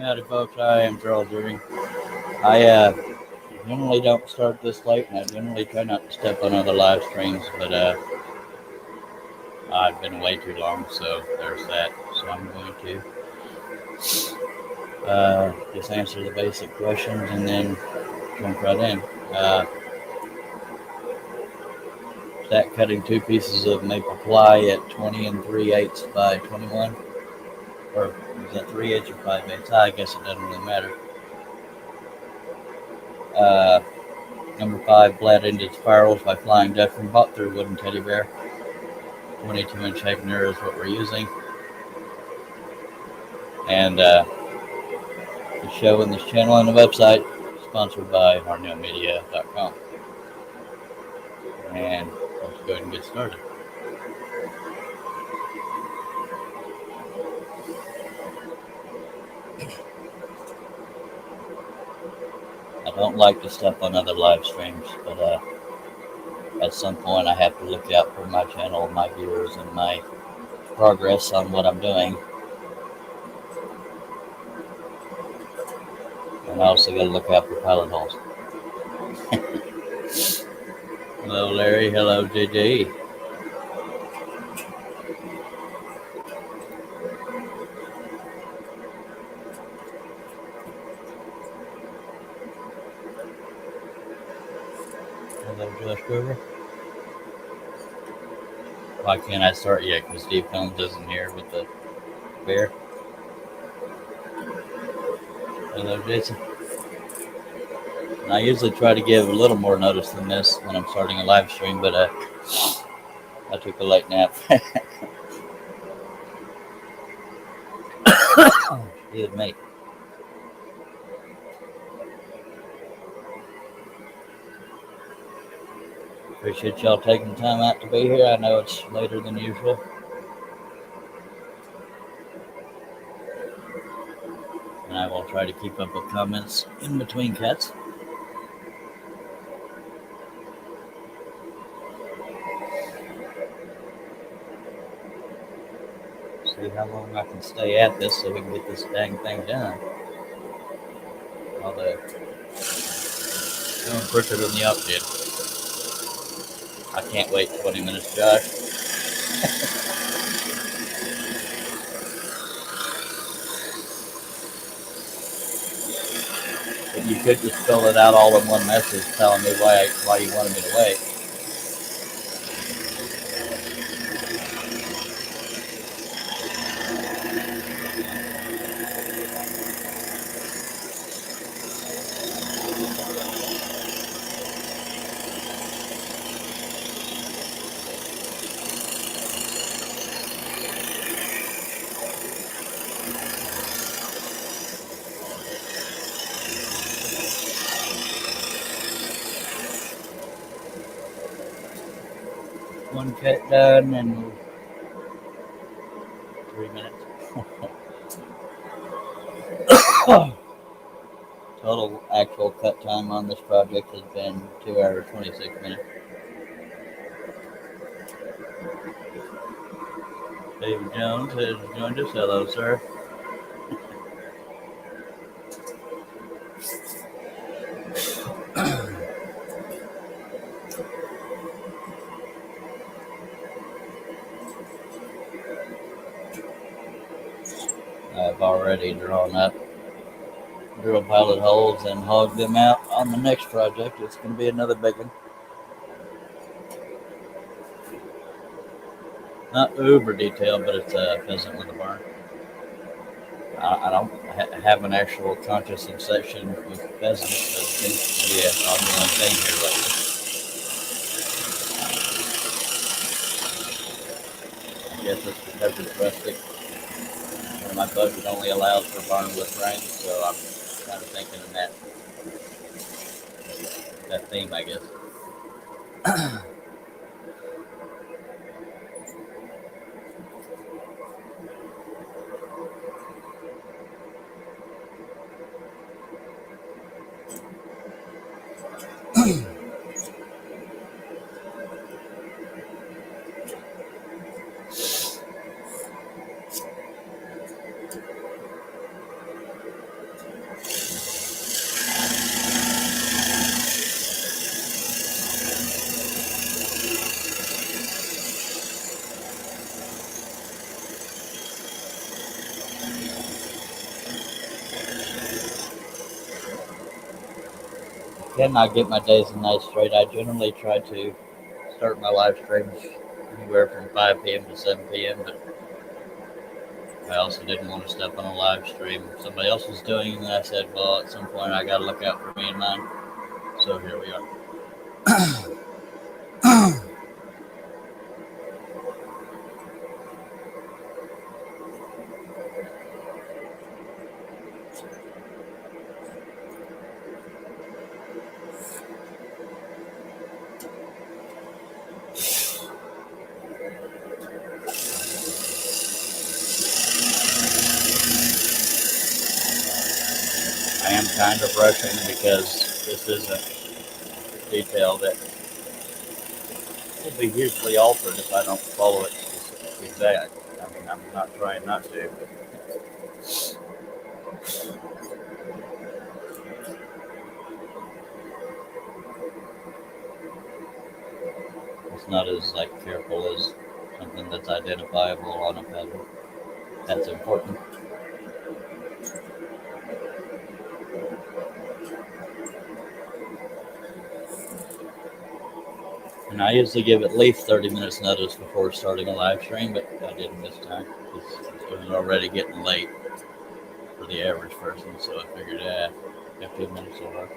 Howdy, folks. I am Charles Irving. I generally don't start this late, and I generally try not to step on other live streams, but I've been way too long, so there's that. So I'm going to just answer the basic questions and then jump right in. Stack cutting 2 pieces of maple ply at 20 and 3/8 by 21, or is that 3/8 or 5/8? I guess it doesn't really matter. Uh, Number 5, flat-ended spirals by Flying Dutchman, bought through Wooden Teddy Bear. 22-inch Heckner is what we're using. And the show and this channel and the website sponsored by harneilmedia.com. And let's go ahead and get started. I don't like to step on other live streams, but at some point I have to look out for my channel, my viewers, and my progress on what I'm doing. And I also got to look out for pilot holes. Hello, Larry. Hello, JJ. Hello, Josh Grover. Why can't I start yet? Because Steve Combs isn't here with the bear. Hello, Jason. And I usually try to give a little more notice than this when I'm starting a live stream, but I took a late nap. Excuse me. Appreciate y'all taking time out to be here. I know it's later than usual. And I will try to keep up with comments in between cuts. See how long I can stay at this so we can get this dang thing done. Although, going quicker than the up did. I can't wait 20 minutes, Josh. But you could just fill it out all in one message telling me why you wanted me to wait. One cut done in 3 minutes. Total actual cut time on this project has been 2 hours 26 minutes. David Jones has joined us. Hello, sir. I've already drawn up drill pilot holes and hogged them out on the next project. It's going to be another big one. Not uber detailed, but it's a pheasant with a barn. I don't have an actual conscious obsession with pheasants. It seems to be an ongoing thing here lately. I guess it's because it's rustic. And my budget only allows for barnwood frames, so I'm kind of thinking in that theme, I guess. cannot get my days and nights straight. I generally try to start my live streams anywhere from 5 p.m. to 7 p.m., but I also didn't want to step on a live stream somebody else was doing, and I said, well, at some point I got to look out for me and mine. So here we are. I am kind of rushing because this isn't detail that will be hugely altered if I don't follow it exact. I mean, I'm not trying not to. It's not as like careful as something that's identifiable on a pattern. That's important. And I usually give at least 30 minutes notice before starting a live stream, but I didn't this time. It was already getting late for the average person, so I figured, 15 minutes will work.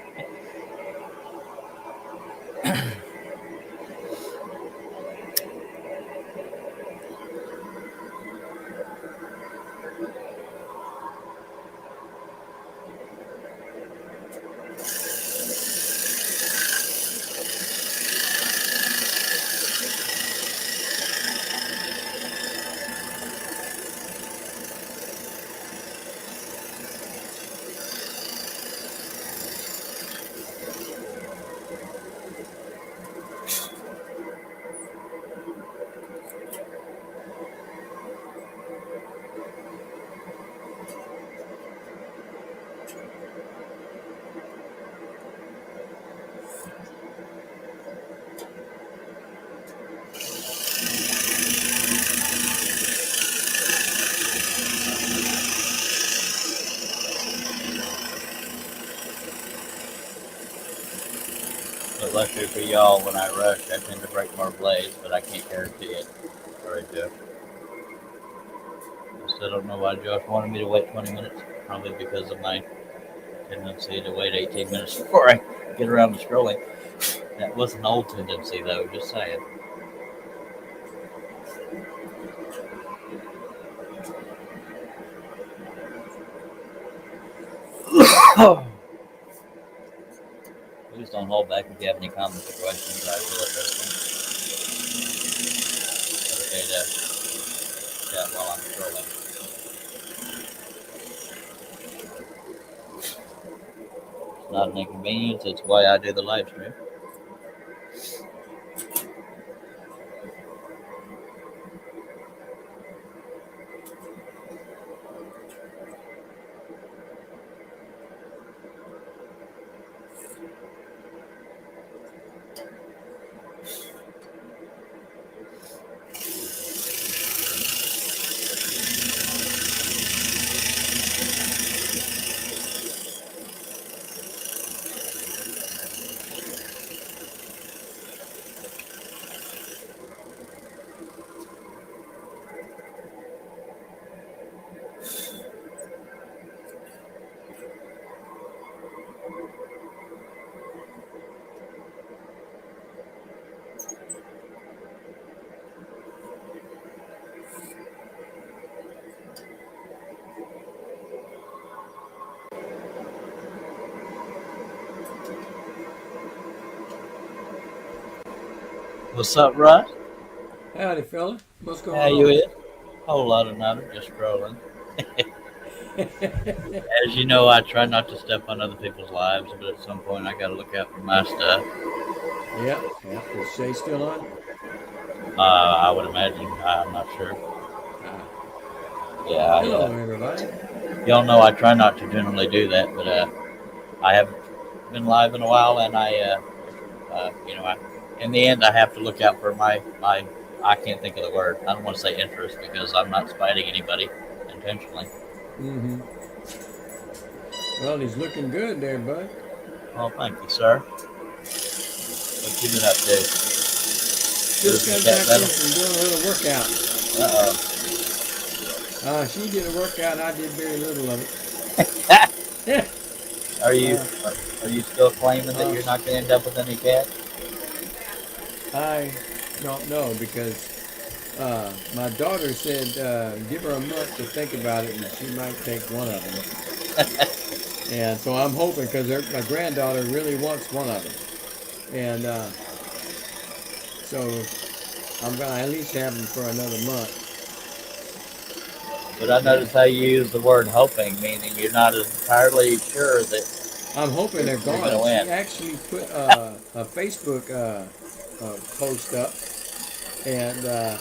But luckily for y'all, when I rush, I tend to break more blades, but I can't guarantee it. Sorry, Jeff. I still don't know why Josh wanted me to wait 20 minutes. Probably because of my tendency to wait 18 minutes before I get around to scrolling. That was an old tendency, though, just saying. Please don't hold back if you have any comments or questions. I will address them. Okay, chat while I'm scrolling. It's not an inconvenience. It's why I do the live stream. What's up, Russ? Howdy, fella. What's going How you on? is? Whole lot of nothing, just scrolling. As you know, I try not to step on other people's lives, but at some point I got to look out for my stuff. Yep. Is Shay still on? I would imagine. I'm not sure. Ah. Yeah, Hello, everybody. y'all know I try not to generally do that, but I haven't been live in a while, and in the end, I have to look out for my. I can't think of the word. I don't want to say interest because I'm not spiting anybody intentionally. Mm-hmm. Well, he's looking good there, bud. Well, thank you, sir. What you been up to? Just got Cat back in battle? from doing a little workout. She did a workout. I did very little of Uh-oh. it. Are you uh, are you still claiming that uh, you're not going to end up with any cats? I don't know because my daughter said give her a month to think about it and she might take one of them. And so I'm hoping because my granddaughter really wants one of them. And so I'm going to at least have them for another month. But I And noticed how you use the word hoping, meaning you're not entirely sure that I'm hoping they're you're going to gone. She win. actually put a Facebook post up, and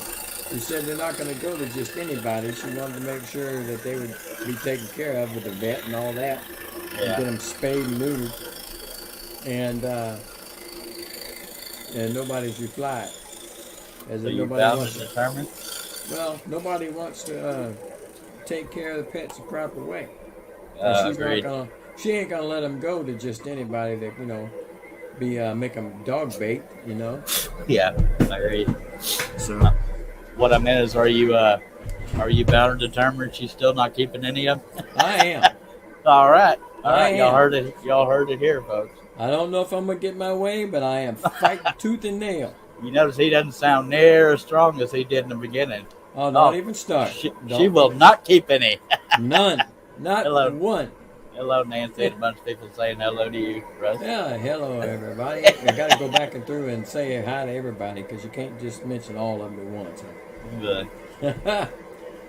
she said they're not going to go to just anybody. She wanted to make sure that they would be taken care of with the vet and all that, and Yeah. get them spayed and neutered. And nobody's replied. As So if you nobody bound wants and to. determined? Well, nobody wants to take care of the pets the proper way, and she's not Agreed. gonna. She ain't gonna let them go to just anybody that be make them dog bait. Yeah, agreed. So What I meant is, are you bound and determined? She's still not keeping any of them. I am. All right, all I right. Y'all am. heard it. Y'all heard it here, folks. I don't know if I'm gonna get my way, but I am fighting tooth and nail. You notice he doesn't sound near as strong as he did in the beginning. Oh, don't Oh, even start. she Don't will even. not keep any. None. Not Hello, one. hello, Nancy, and a bunch of people saying hello to you, Russ. Yeah, hello everybody. I got to go back and through and say hi to everybody because you can't just mention all of them at once. Good.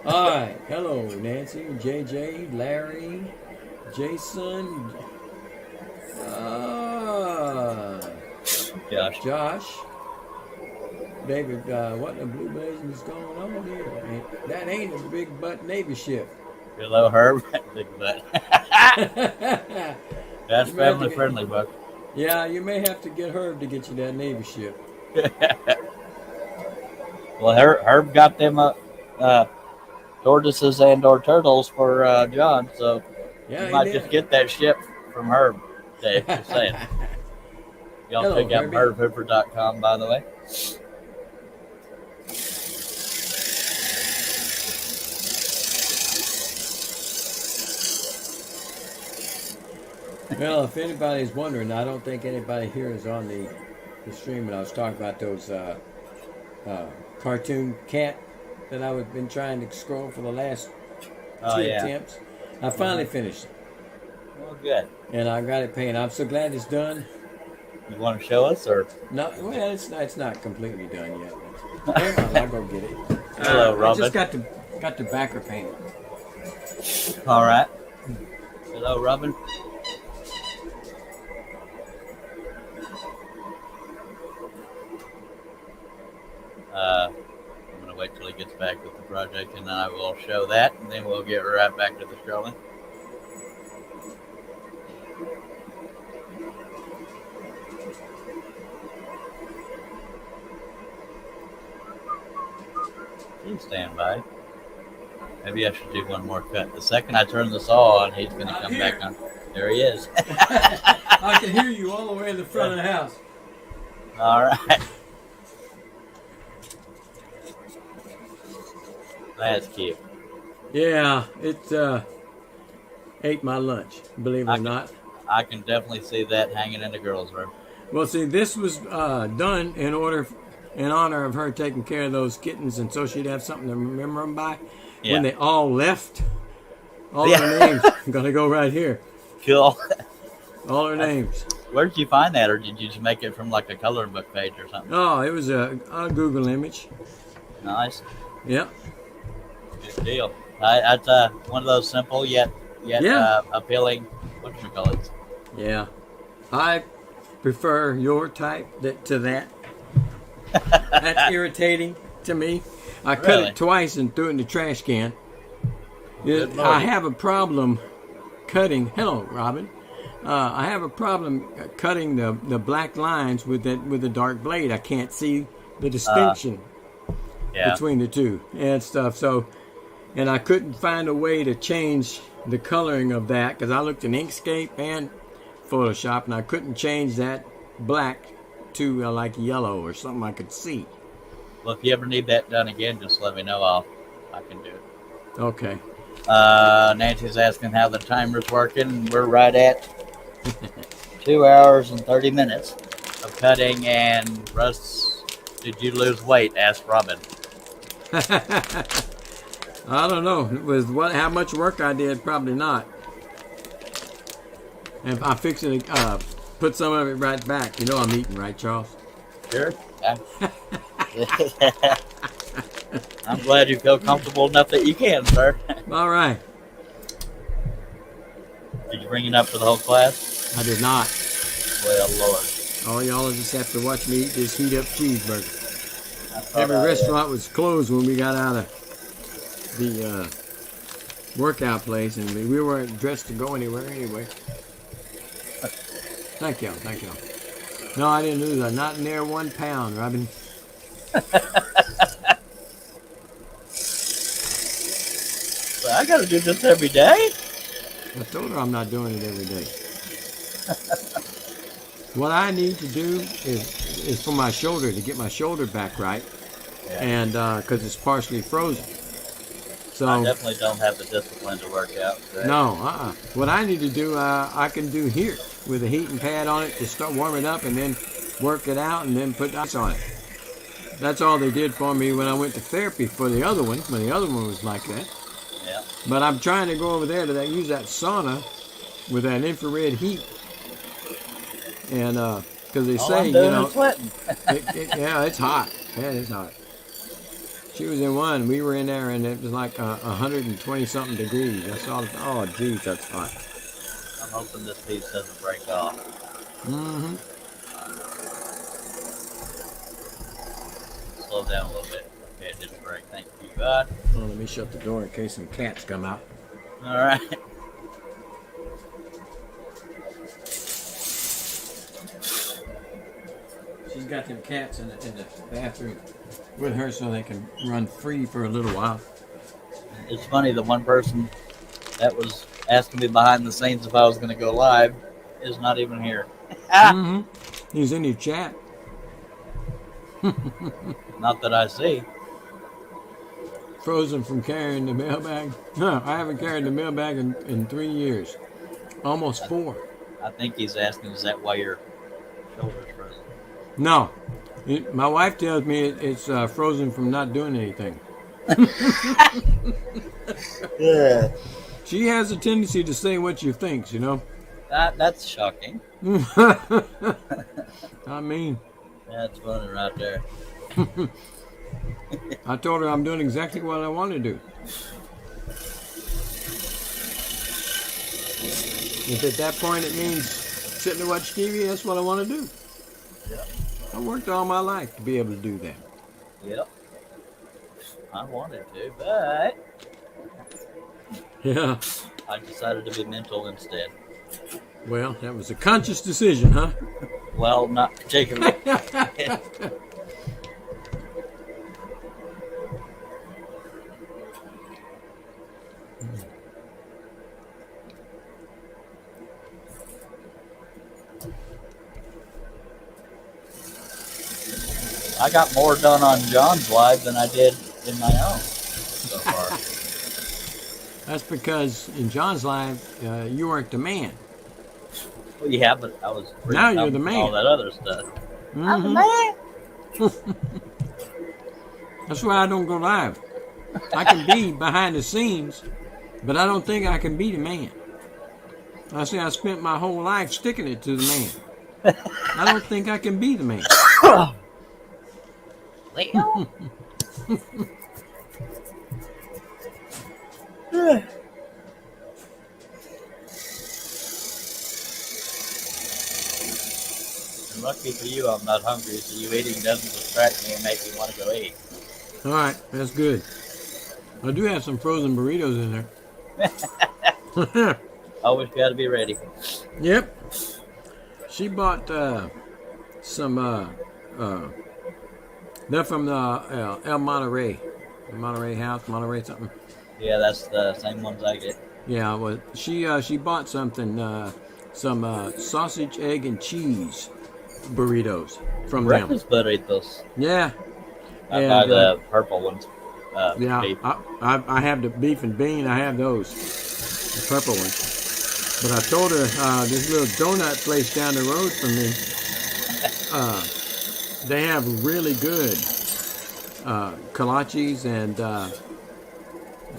All right. Hello, Nancy, JJ, Larry, Jason, Josh. Josh, David. What in the blue blazing is going on here? That ain't a big butt Navy ship. Hello, Herb. Big butt. That's You may have to family get, friendly, book. yeah, you may have to get Herb to get you that Navy ship. Well, Herb got them tortoises and or turtles for John, so you Yeah, he might just did. get that ship from Herb, Dave. Just saying. Y'all Hello, check out Herbie. herbhoover.com, by the way. Well, if anybody's wondering, I don't think anybody here is on the stream. And I was talking about those cartoon cat that I've been trying to scroll for the last Oh, two yeah. attempts. I finally finished it, Well, good. and I got it painted. I'm so glad it's done. You want to show us, or? Well, it's not completely done yet. But hang on, I'll go get it. Hello, I Robin. just got the backer painted. All right. Hello, Robin. I'm going to wait till he gets back with the project, and then I will show that, and then we'll get right back to the scrolling. Please stand by. Maybe I should do one more cut. The second I turn the saw on, he's going to come back on. There he is. I can hear you all the way in the front of the house. All right. That's cute. Yeah, it ate my lunch, believe it or not. I can definitely see that hanging in the girls' room. Well, see, this was done in honor of her taking care of those kittens, and so she'd have something to remember them by. Yeah. When they all left, all their names. I'm gonna go right here. Cool. All their names. Where did you find that, or did you just make it from like a coloring book page or something? Oh, it was a Google image. Nice. Yep. Good deal. That's one of those simple yet appealing. What do you call it? Yeah. I prefer your type to that. That's irritating to me. I cut Really? it twice and threw it in the trash can. Good I Lord. have a problem cutting. Hello, Robin. I have a problem cutting the black lines with the dark blade. I can't see the distinction between the two and stuff. So, and I couldn't find a way to change the coloring of that because I looked in Inkscape and Photoshop, and I couldn't change that black to like yellow or something I could see. Well, if you ever need that done again, just let me know. I can do it. Okay. Nancy's asking how the timer's working. We're right at 2 hours and 30 minutes of cutting. And Russ, did you lose weight? Asked Robin. I don't know. With how much work I did, probably not. And I'm fixing to put some of it right back. You know I'm eating, right, Charles? Sure. Yeah. I'm glad you feel comfortable enough that you can, sir. All right. Did you bring it up for the whole class? I did not. Well, Lord. All y'all will just have to watch me eat this heat up cheeseburger. Every restaurant was closed when we got out of the workout place, and we weren't dressed to go anywhere anyway. Thank you. No, I didn't lose that. Not near 1 pound, Robin. So I got to do this every day? I told her I'm not doing it every day. What I need to do is for my shoulder, to get my shoulder back right, Yeah. and because it's partially frozen. So I definitely don't have the discipline to work out. Right? no, what I need to do, I can do here with a heating pad on it to start warm it up and then work it out and then put ice on it. That's all they did for me when I went to therapy for the other one, when the other one was like that. Yeah. But I'm trying to go over there to use that sauna with that infrared heat. And because they say, sweating. yeah, it's hot. Yeah, it's hot. She was in one. We were in there, and it was like 120 something degrees. I saw. Oh, geez, that's hot. I'm hoping this piece doesn't break off. Mm-hmm. Slow down a little bit. Okay, it didn't break. Thank you, God. Well, let me shut the door in case some cats come out. All right. She's got them cats in the bathroom with her so they can run free for a little while. It's funny, the one person that was asking me behind the scenes if I was going to go live is not even here. Mm-hmm. He's in your chat. Not that I see. Frozen from carrying the mailbag. No, I haven't carried the mailbag in 3 years. Almost 4. I think he's asking, is that why your shoulder's frozen? No. My wife tells me it's frozen from not doing anything. Yeah. She has a tendency to say what she thinks, you know. That's shocking. I mean. That's funny right there. I told her I'm doing exactly what I want to do. If at that point it means sitting to watch TV, that's what I want to do. Yep. I worked all my life to be able to do that. Yep. I wanted to, but Yeah. I decided to be mental instead. Well, that was a conscious decision, huh? Well, not particularly. I got more done on John's live than I did in my own so far. That's because in John's life, you weren't the man. Well, yeah, but I was Now you're the man. all that other stuff. Mm-hmm. I'm the man. That's why I don't go live. I can be behind the scenes, but I don't think I can be the man. I say I spent my whole life sticking it to the man. I don't think I can be the man. Well. And lucky for you, I'm not hungry, so you eating doesn't distract me and make me want to go eat. All right, that's good. I do have some frozen burritos in there. Always got to be ready. Yep. She bought some. They're from the El Monterey, Monterey House, Monterey something. Yeah, that's the same ones I get. Yeah, well, she bought something some sausage, egg, and cheese burritos from them. Breakfast burritos. Yeah, I buy and the purple ones. yeah, Beef. I have the beef and bean. I have those, the purple ones. But I told her this little donut place down the road from me, they have really good kolaches, and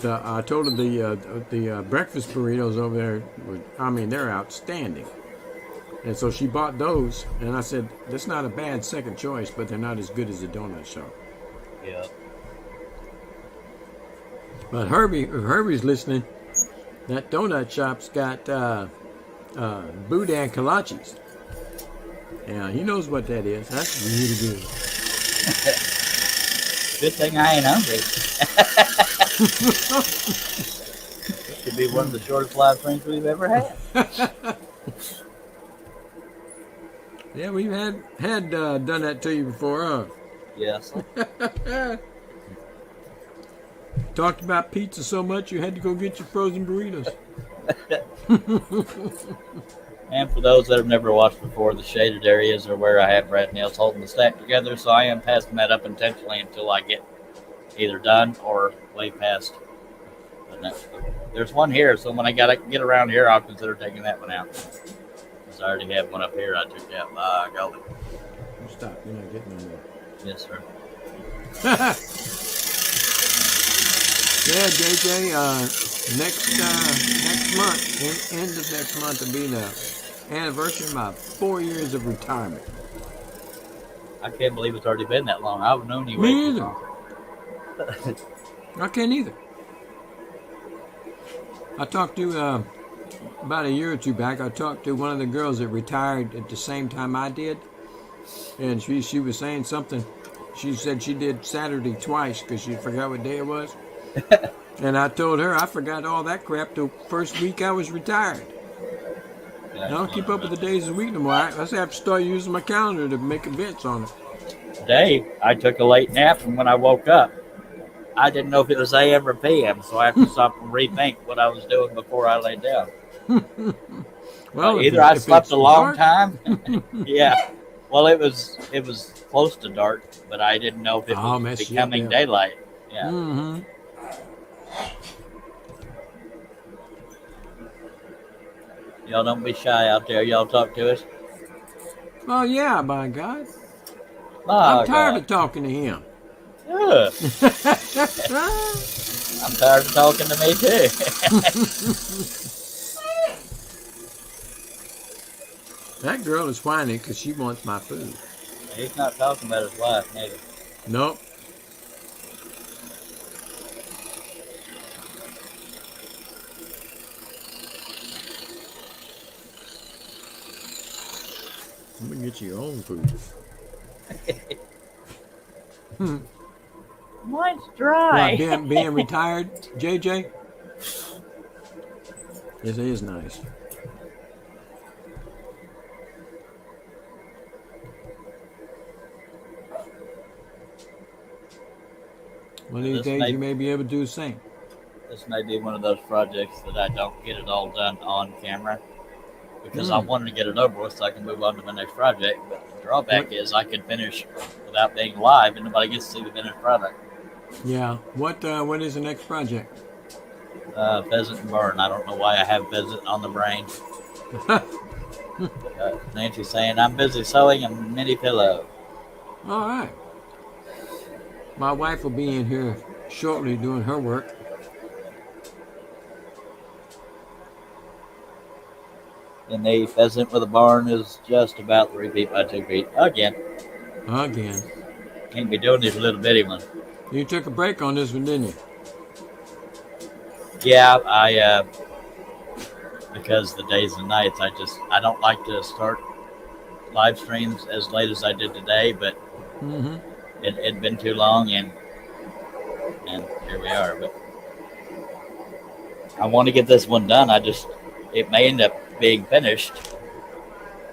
I told her the breakfast burritos over there. I mean, they're outstanding. And so she bought those, and I said, that's not a bad second choice, but they're not as good as the donut shop. Yeah. But if Herbie's listening, that donut shop's got boudin kolaches. Yeah, he knows what that is. That's really good. Good thing I ain't hungry. This could be one of the shortest live streams we've ever had. Yeah, we've had done that to you before, huh? Yes. Talked about pizza so much you had to go get your frozen burritos. And for those that have never watched before, the shaded areas are where I have Brad nails holding the stack together, so I am passing that up intentionally until I get either done or way past the next one. There's one here, so when I gotta get around here, I'll consider taking that one out. Because I already have one up here I took out. Golly. Stop, you're not getting no more. Yes, sir. Yeah, JJ, next month, end of next month will be the anniversary of my 4 years of retirement. I can't believe it's already been that long. I've known you way Me too either. long. I can't either. I talked to, about a year or two back, I talked to one of the girls that retired at the same time I did. And she was saying something. She said she did Saturday twice because she forgot what day it was. And I told her I forgot all that crap the first week I was retired. I don't keep up with the days of the week no more. I have to start using my calendar to make events on it. Today, I took a late nap, and when I woke up, I didn't know if it was AM or PM, so I have to stop and rethink what I was doing before I laid down. Well, either I slept a long dark. time. Yeah. Well, it was close to dark, but I didn't know if it was becoming daylight. Yeah. Mm-hmm. Y'all don't be shy out there. Y'all talk to us. Oh yeah, by God. Oh, I'm tired of talking to him. Yeah. I'm tired of talking to me too. That girl is whining because she wants my food. He's not talking about his wife, neither. Nope. I'm gonna get you your own food. Mine's dry. What, being retired, JJ? It is nice. One of these days you may be able to do the same. This may be one of those projects that I don't get it all done on camera because I wanted to get it over with so I can move on to my next project. But the drawback is I could finish without being live and nobody gets to see the finished product. Yeah. What is the next project? Pheasant and burn. I don't know why I have pheasant on the brain. Nancy's saying I'm busy sewing a mini pillow. All right. My wife will be in here shortly doing her work. And the pheasant with a barn is just about 3 feet by 2 feet. Again. Can't be doing these little bitty ones. You took a break on this one, didn't you? Yeah, I because the days and nights, I don't like to start live streams as late as I did today, but it'd been too long, and here we are. But I want to get this one done. It may end up being finished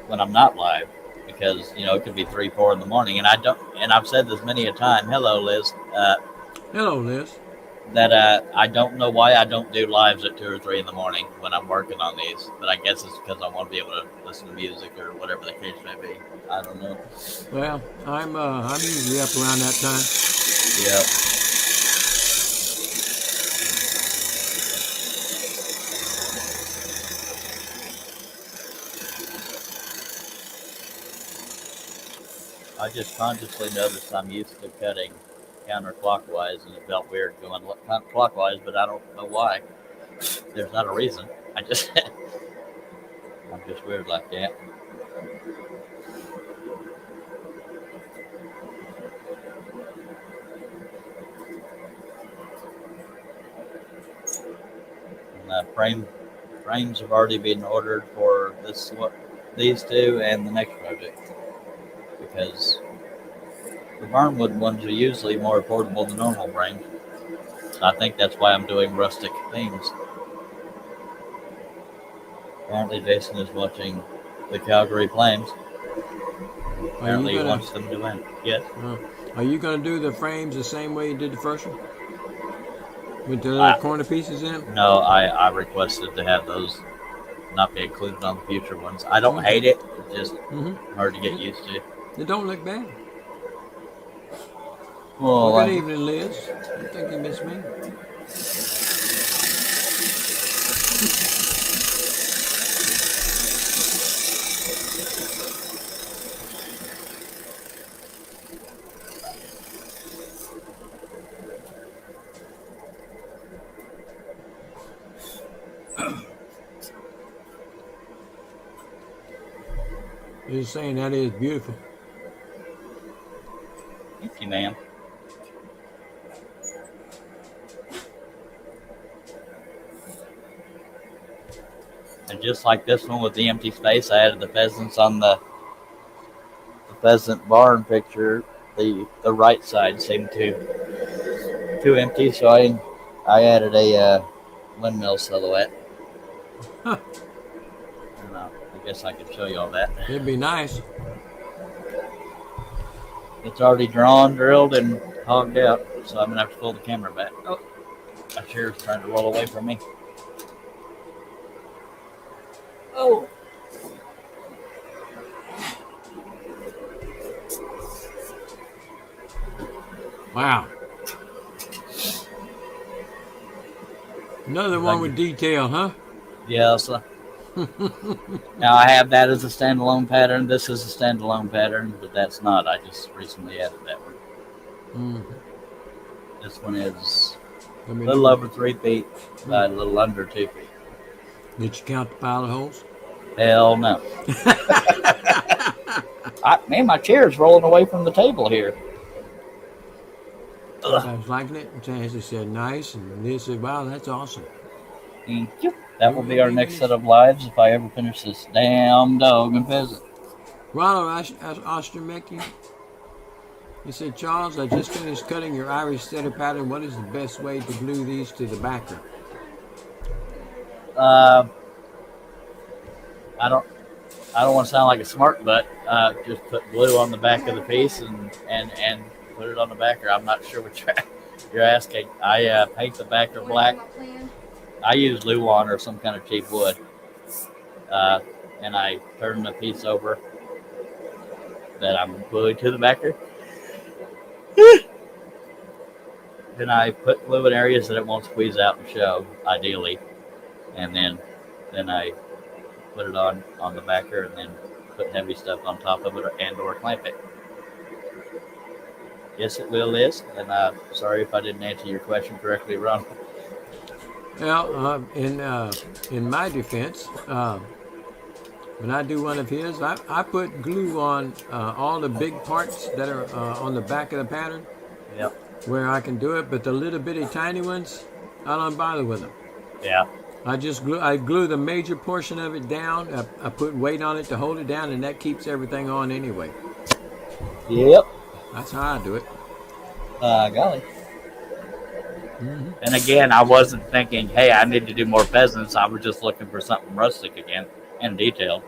when I'm not live because it could be 3, 4 in the morning, and I've said this many a time. Hello, Liz. Hello, Liz. that I don't know why I don't do lives at 2 or 3 in the morning when I'm working on these, but I guess it's because I want to be able to listen to music or whatever the case may be. I don't know. Well, I'm usually up around that time. Yeah, I just consciously noticed I'm used to cutting counterclockwise, and it felt weird going clockwise, but I don't know why. There's not a reason. I just I'm just weird like that. And frames have already been ordered for these two and the next project because the barnwood ones are usually more affordable than normal frames. So I think that's why I'm doing rustic themes. Apparently, Jason is watching the Calgary Flames. Are you Apparently, he gonna wants them to win. Yes. uh, are you gonna do the frames the same way you did the first one with the little I, corner pieces in them? no, I requested to have those not be included on the future ones. I don't Okay. hate it. It's just Mm-hmm. hard to get It, used to. it don't look bad. Well, Well, good evening, Liz. I think you miss me. Just saying that is beautiful. thank you, ma'am. And just like this one with the empty space, I added the pheasants on the pheasant barn picture. The right side seemed too empty, so I added a windmill silhouette. Huh. And I guess I could show you all that. It'd be nice. It's already drawn, drilled, and hogged out, so I'm gonna have to pull the camera back. Oh, my chair's trying to roll away from me. Oh, Wow. Another one with detail, huh? yeah. So now I have that as a standalone pattern. This is a standalone pattern, but that's not. I just recently added that one. Mm-hmm. This one is Let a me little know. over 3 feet by a little under 2 feet. Did you count the pile of holes? Hell no. Man, my chair's rolling away from the table here. Ugh. I was liking it. And Chance said nice, and Liz said, "Wow, that's awesome." Thank you. That You will will be our be next set finished. of lives if I ever finish this damn dog and pheasant. Ronald Ostermecki. He said, Charles, I just finished cutting your Irish setter pattern. What is the best way to glue these to the backer? Uh, I don't. I don't want to sound like a smart butt. Just put glue on the back of the piece and put it on the backer. I'm not sure what you're asking. I paint the backer black. I use Luan or some kind of cheap wood, uh, and I turn the piece over that I'm gluing to the backer. Then I put glue in areas that it won't squeeze out and show, ideally, and then I put it on the backer and then put heavy stuff on top of it or clamp it. Yes, it will, Liz. And sorry if I didn't answer your question correctly, Ron. Well, in my defense, when I do one of his, I put glue on all the big parts that are on the back of the pattern Yep. where I can do it, but the little bitty tiny ones, I don't bother with them. Yeah. I glue the major portion of it down. I put weight on it to hold it down, and that keeps everything on anyway. Yep. That's how I do it. Golly. Mm-hmm. And again, I wasn't thinking, hey, I need to do more pheasants. I was just looking for something rustic again and detailed.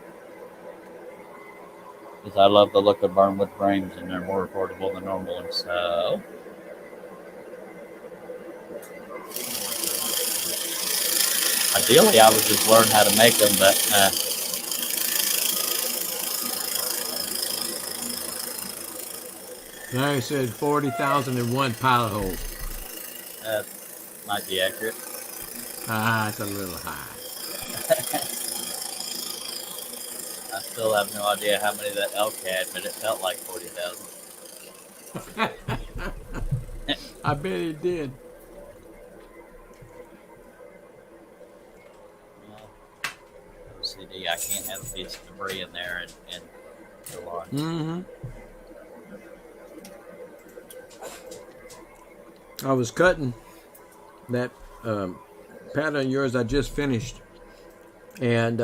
Because I love the look of barnwood frames, and they're more affordable than normal. And so Ideally, I would just learn how to make them, but Larry said 40,001 pilot holes. that might be accurate. Ah, it's a little high. I still have no idea how many that elk had, but it felt like 40,000. I bet it did. Well, OCD, I can't have a piece of debris in there and go on. Mm-hmm. I was cutting that pattern of yours I just finished, and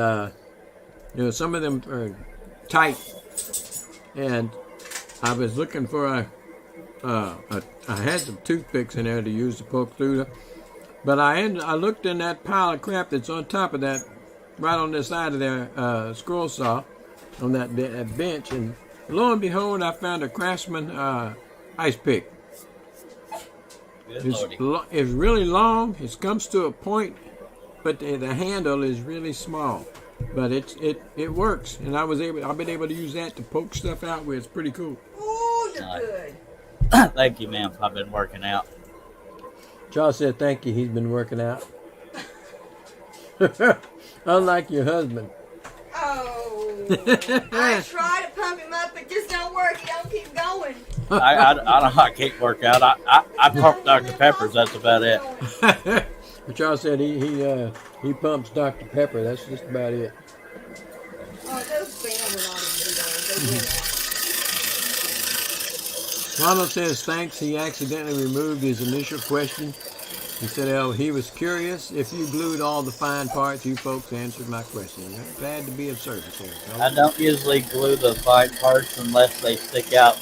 some of them are tight, and I was looking for I had some toothpicks in there to use to poke through them, but I looked in that pile of crap that's on top of that, right on the side of their scroll saw, on that bench, and lo and behold, I found a Craftsman ice pick. It's really long. It comes to a point, but the handle is really small. But it works, and I've been able to use that to poke stuff out with. It's pretty cool. Oh, you're good. Thank you, ma'am. I've been working out. Charles said thank you. He's been working out. Unlike your husband. Oh, I try to pump him up, but just don't work. He don't keep going. I can't work out. I pump Dr. Peppers. That's about it. Charles said he pumps Dr. Pepper. That's just about it. Oh, those family ought to do those. They do. Ronald says thanks. He accidentally removed his initial question. He said, he was curious if you glued all the fine parts. You folks answered my question. I'm glad to be of service here. I don't usually glue the fine parts unless they stick out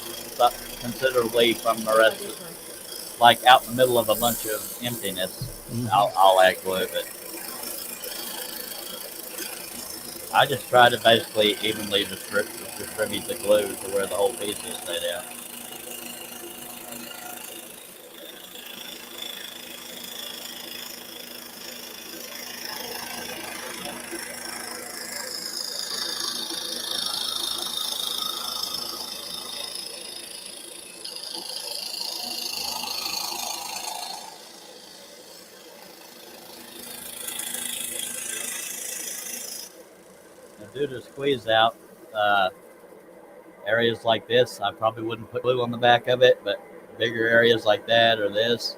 considerably from the rest of it. Like out in the middle of a bunch of emptiness, I'll add glue, but I just try to basically evenly distribute the glue to where the whole piece will stay down. Due to squeeze out areas like this, I probably wouldn't put glue on the back of it, but bigger areas like that or this,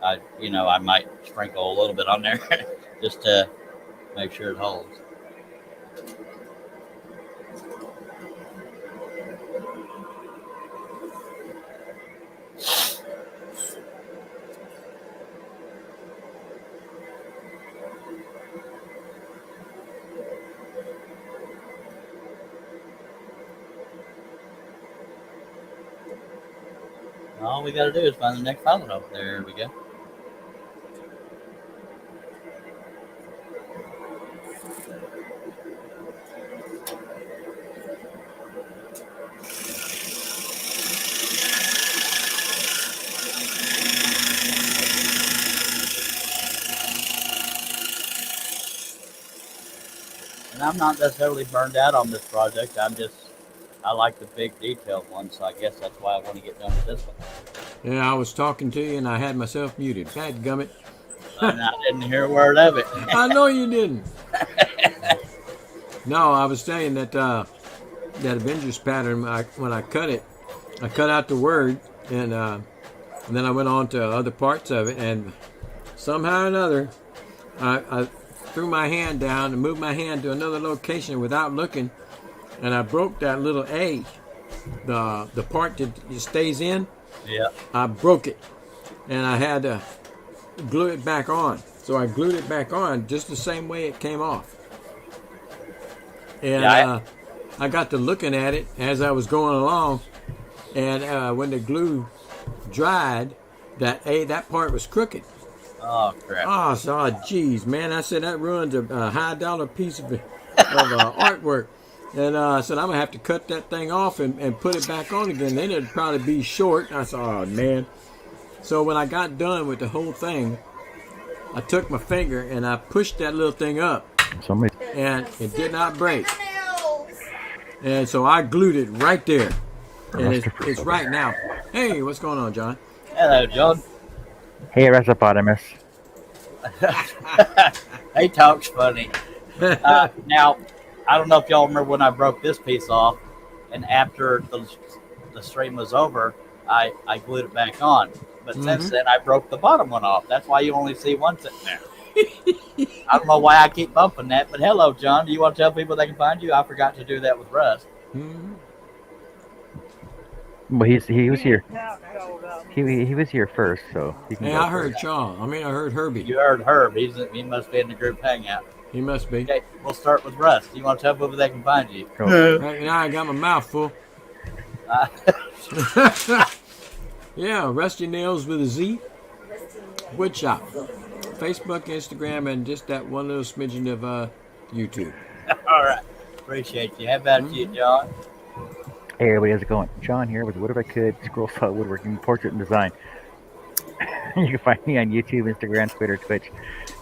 I might sprinkle a little bit on there just to make sure it holds. All we got to do is find the next pilot. There we go. And I'm not necessarily burned out on this project. I like the big detailed one, so I guess that's why I want to get done with this one. Yeah, I was talking to you and I had myself muted. Dadgummit. And I didn't hear a word of it. I know you didn't. No, I was saying that that Avengers pattern, when I cut it, I cut out the word, and then I went on to other parts of it, and somehow or another, I threw my hand down and moved my hand to another location without looking, and I broke that little A, the part that stays in. Yeah. I broke it, and I had to glue it back on. So I glued it back on just the same way it came off. And I got to looking at it as I was going along, and when the glue dried, that part was crooked. Oh, crap. Oh, so geez, man, I said that ruins a high-dollar piece of artwork. And I said, I'm going to have to cut that thing off and put it back on again. Then it'd probably be short. I said, oh, man. So when I got done with the whole thing, I took my finger and I pushed that little thing up, Somebody. and it did not break. Fingernails. And so I glued it right there, and Rustopus it's over right there. now. Hey, what's going on, John? Hello, John. Hey, Restopotamus. He talks funny. Now, I don't know if y'all remember when I broke this piece off, and after the stream was over, I glued it back on. But since then, I broke the bottom one off. That's why you only see one sitting there. I don't know why I keep bumping that, but hello, John. Do you want to tell people they can find you? I forgot to do that with Russ. Well, he was here. He was here first, so he can Hey, go I heard first. Sean. I heard Herbie. You heard Herb. He must be in the group hangout. He must be. Okay, we'll start with Russ. Do you want to tell people they can find you? Right now I got my mouth full. Yeah, Rusty Nails with a Z. Woodshop. Facebook, Instagram, and just that one little smidgen of YouTube. All right. Appreciate you. How about you, John? Hey, everybody, how's it going? John here with What If I Could Scroll Saw Woodworking, Portrait and Design. You can find me on YouTube, Instagram, Twitter, Twitch,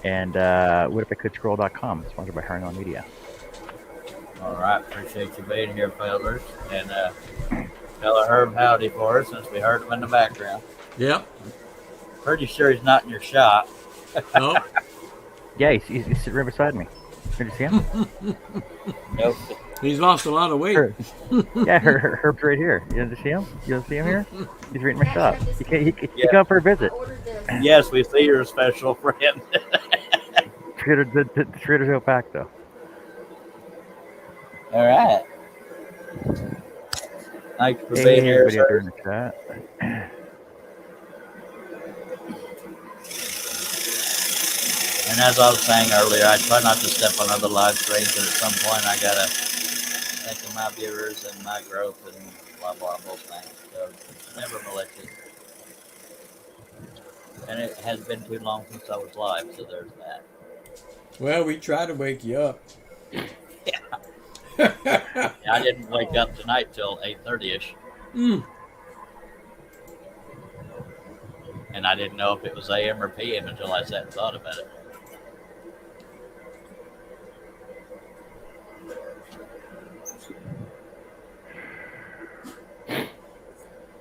and whatifICouldScroll.com, sponsored by Harnell Media. All right. Appreciate you being here, fellas. And tell Herb howdy for us since we heard him in the background. Yep. Pretty sure he's not in your shop. No. Yeah, he's sitting right beside me. Did you see him? Nope. He's lost a lot of weight. Yeah, Herb's right here. You don't see him? You don't see him here? He's right in my shop. He come for a visit. Yes, we see you're a special friend. The Trader Joe pack, though. All right. Thanks for Hey, being here, everybody out there in the chat. And as I was saying earlier, I try not to step on other live streams, but at some point I gotta think of my viewers and my growth and blah blah those things. So never malicious. And it has been too long since I was live, so there's that. Well, we try to wake you up. I didn't wake up tonight till 8:30ish. And I didn't know if it was AM or PM until I sat and thought about it.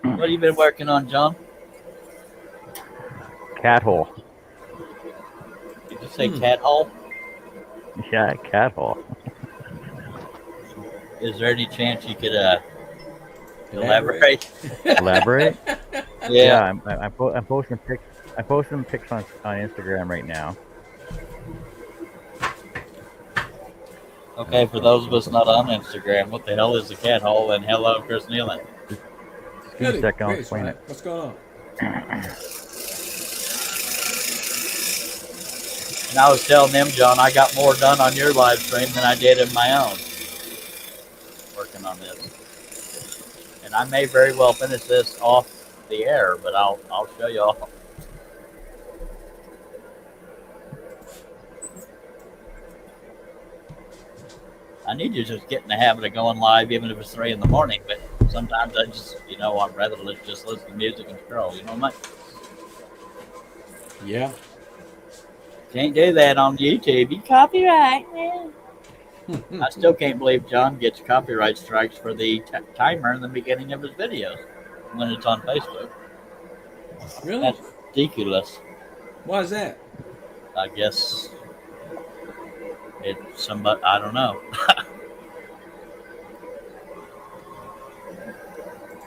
What have you been working on, John? Cat hole. Did you say cat hole? Yeah, cat hole. Is there any chance you could elaborate? Elaborate? Yeah. I'm posting pics. I'm posting pics on Instagram right now. Okay, for those of us not on Instagram, what the hell is a cat hole? And hello, Chris Nealon. Just give me a second, I'll explain it. What's going on? And I was telling them, John, I got more done on your live stream than I did in my own. Working on this. And I may very well finish this off the air, but I'll show y'all. I need to just get in the habit of going live, even if it's 3 in the morning. But sometimes I just, I'd rather just listen to music and scroll. You know what I mean? Yeah. Can't do that on YouTube. You copyright, man. I still can't believe John gets copyright strikes for the timer in the beginning of his videos when it's on Facebook. Really? That's ridiculous. Why is that? I guess it's somebody, I don't know.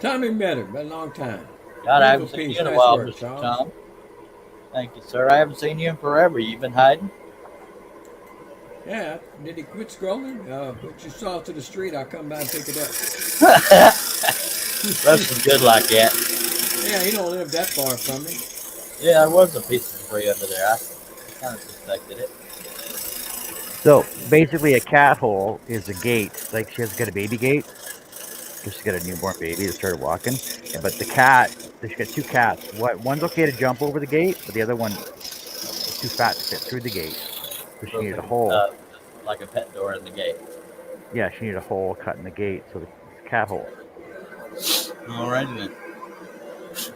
Timing better, been a long time. God, I haven't Beautiful seen piece. you in a Nice while, work, Mr. Tom. Tom. Thank you, sir. I haven't seen you in forever. You've been hiding? Yeah. Did he quit scrolling? Put your saw to the street. I'll come by and pick it up. Russ is good like that. Yeah, he don't live that far from me. Yeah, there was a piece of debris under there. I kind of suspected it. So basically, a cat hole is a gate. Like she has got a baby gate. Because she's got a newborn baby that started walking. But the cat, she's got 2 cats. One's okay to jump over the gate, but the other one is too fat to fit through the gate. So she needed a hole. Like a pet door in the gate. Yeah, she needed a hole cut in the gate, so it's a cat hole. All right, then.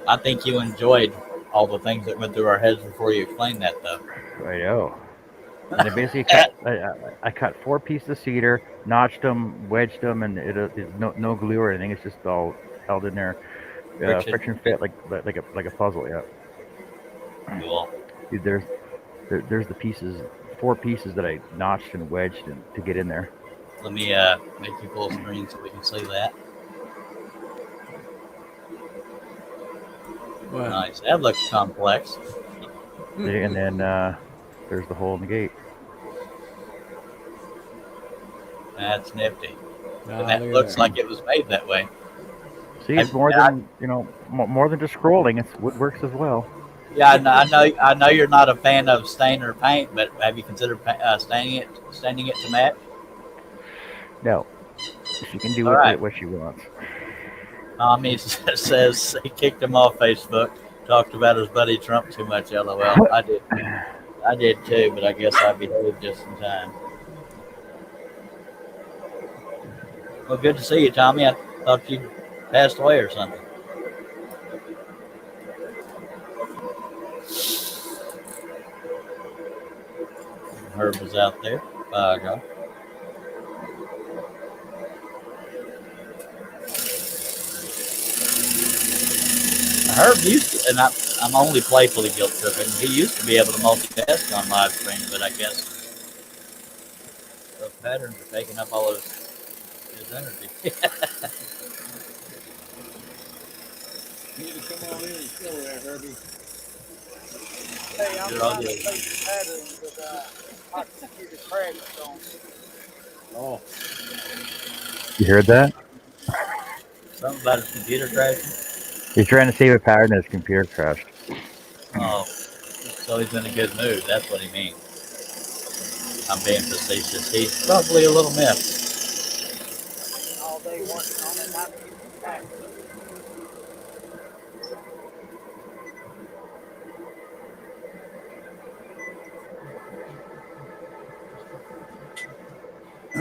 I think you enjoyed all the things that went through our heads before you explained that, though. I know. And I basically I cut 4 pieces of cedar, notched them, wedged them, and it's no glue or anything. It's just all held in there, friction fit like a puzzle. Yeah. Cool. Dude, there's the pieces, 4 pieces that I notched and wedged to get in there. Let me make you full screen so we can see that. Wow. Nice. That looks complex. And then there's the hole in the gate. That's nifty. Ah, And that look at looks that. like it was made that way. See, it's more than more than just scrolling. It's woodworks as well. Yeah, I know you're not a fan of stain or paint, but have you considered staining it to match? No, she can do what she wants. Tommy says he kicked him off Facebook. Talked about his buddy Trump too much. LOL. I did too, but I guess I behaved just in time. Well, good to see you, Tommy. I thought you passed away or something. Herb was out there. Ago. Herb used to, and I'm only playfully guilt tripping. He used to be able to multitask on live stream, but I guess those patterns are taking up all his energy. You need to come on in and show there, Herbie. Hey, I'm You're all trying to good. fix patterns, but my computer crashed on me. Oh, You heard that? Something about his computer crashing. He's trying to save a pattern and his computer crashed. Oh, so he's in a good mood. That's what he means. I'm being facetious. He's probably a little miffed. All day working on it, not getting it back.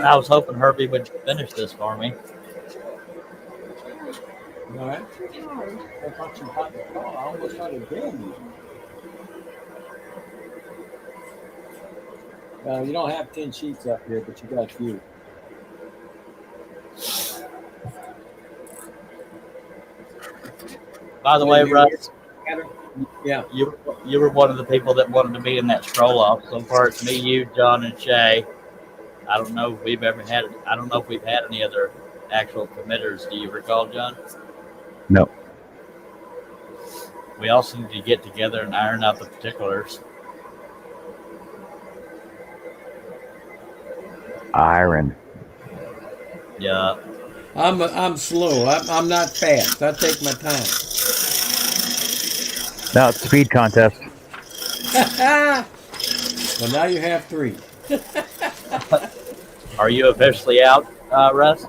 I was hoping Herbie would finish this for me. all right. I thought you had the call. I almost had it again. You don't have 10 sheets up here, but you got a few. By the way, Russ, Yeah. you were one of the people that wanted to be in that stroll off. So far, it's me, you, John, and Shay. I don't know if we've had any other actual committers. Do you recall, John? No. We also need to get together and iron out the particulars. Iron. Yeah. I'm slow. I'm not fast. I take my time. No, it's a speed contest. Well, now you have 3. Are you officially out, Russ?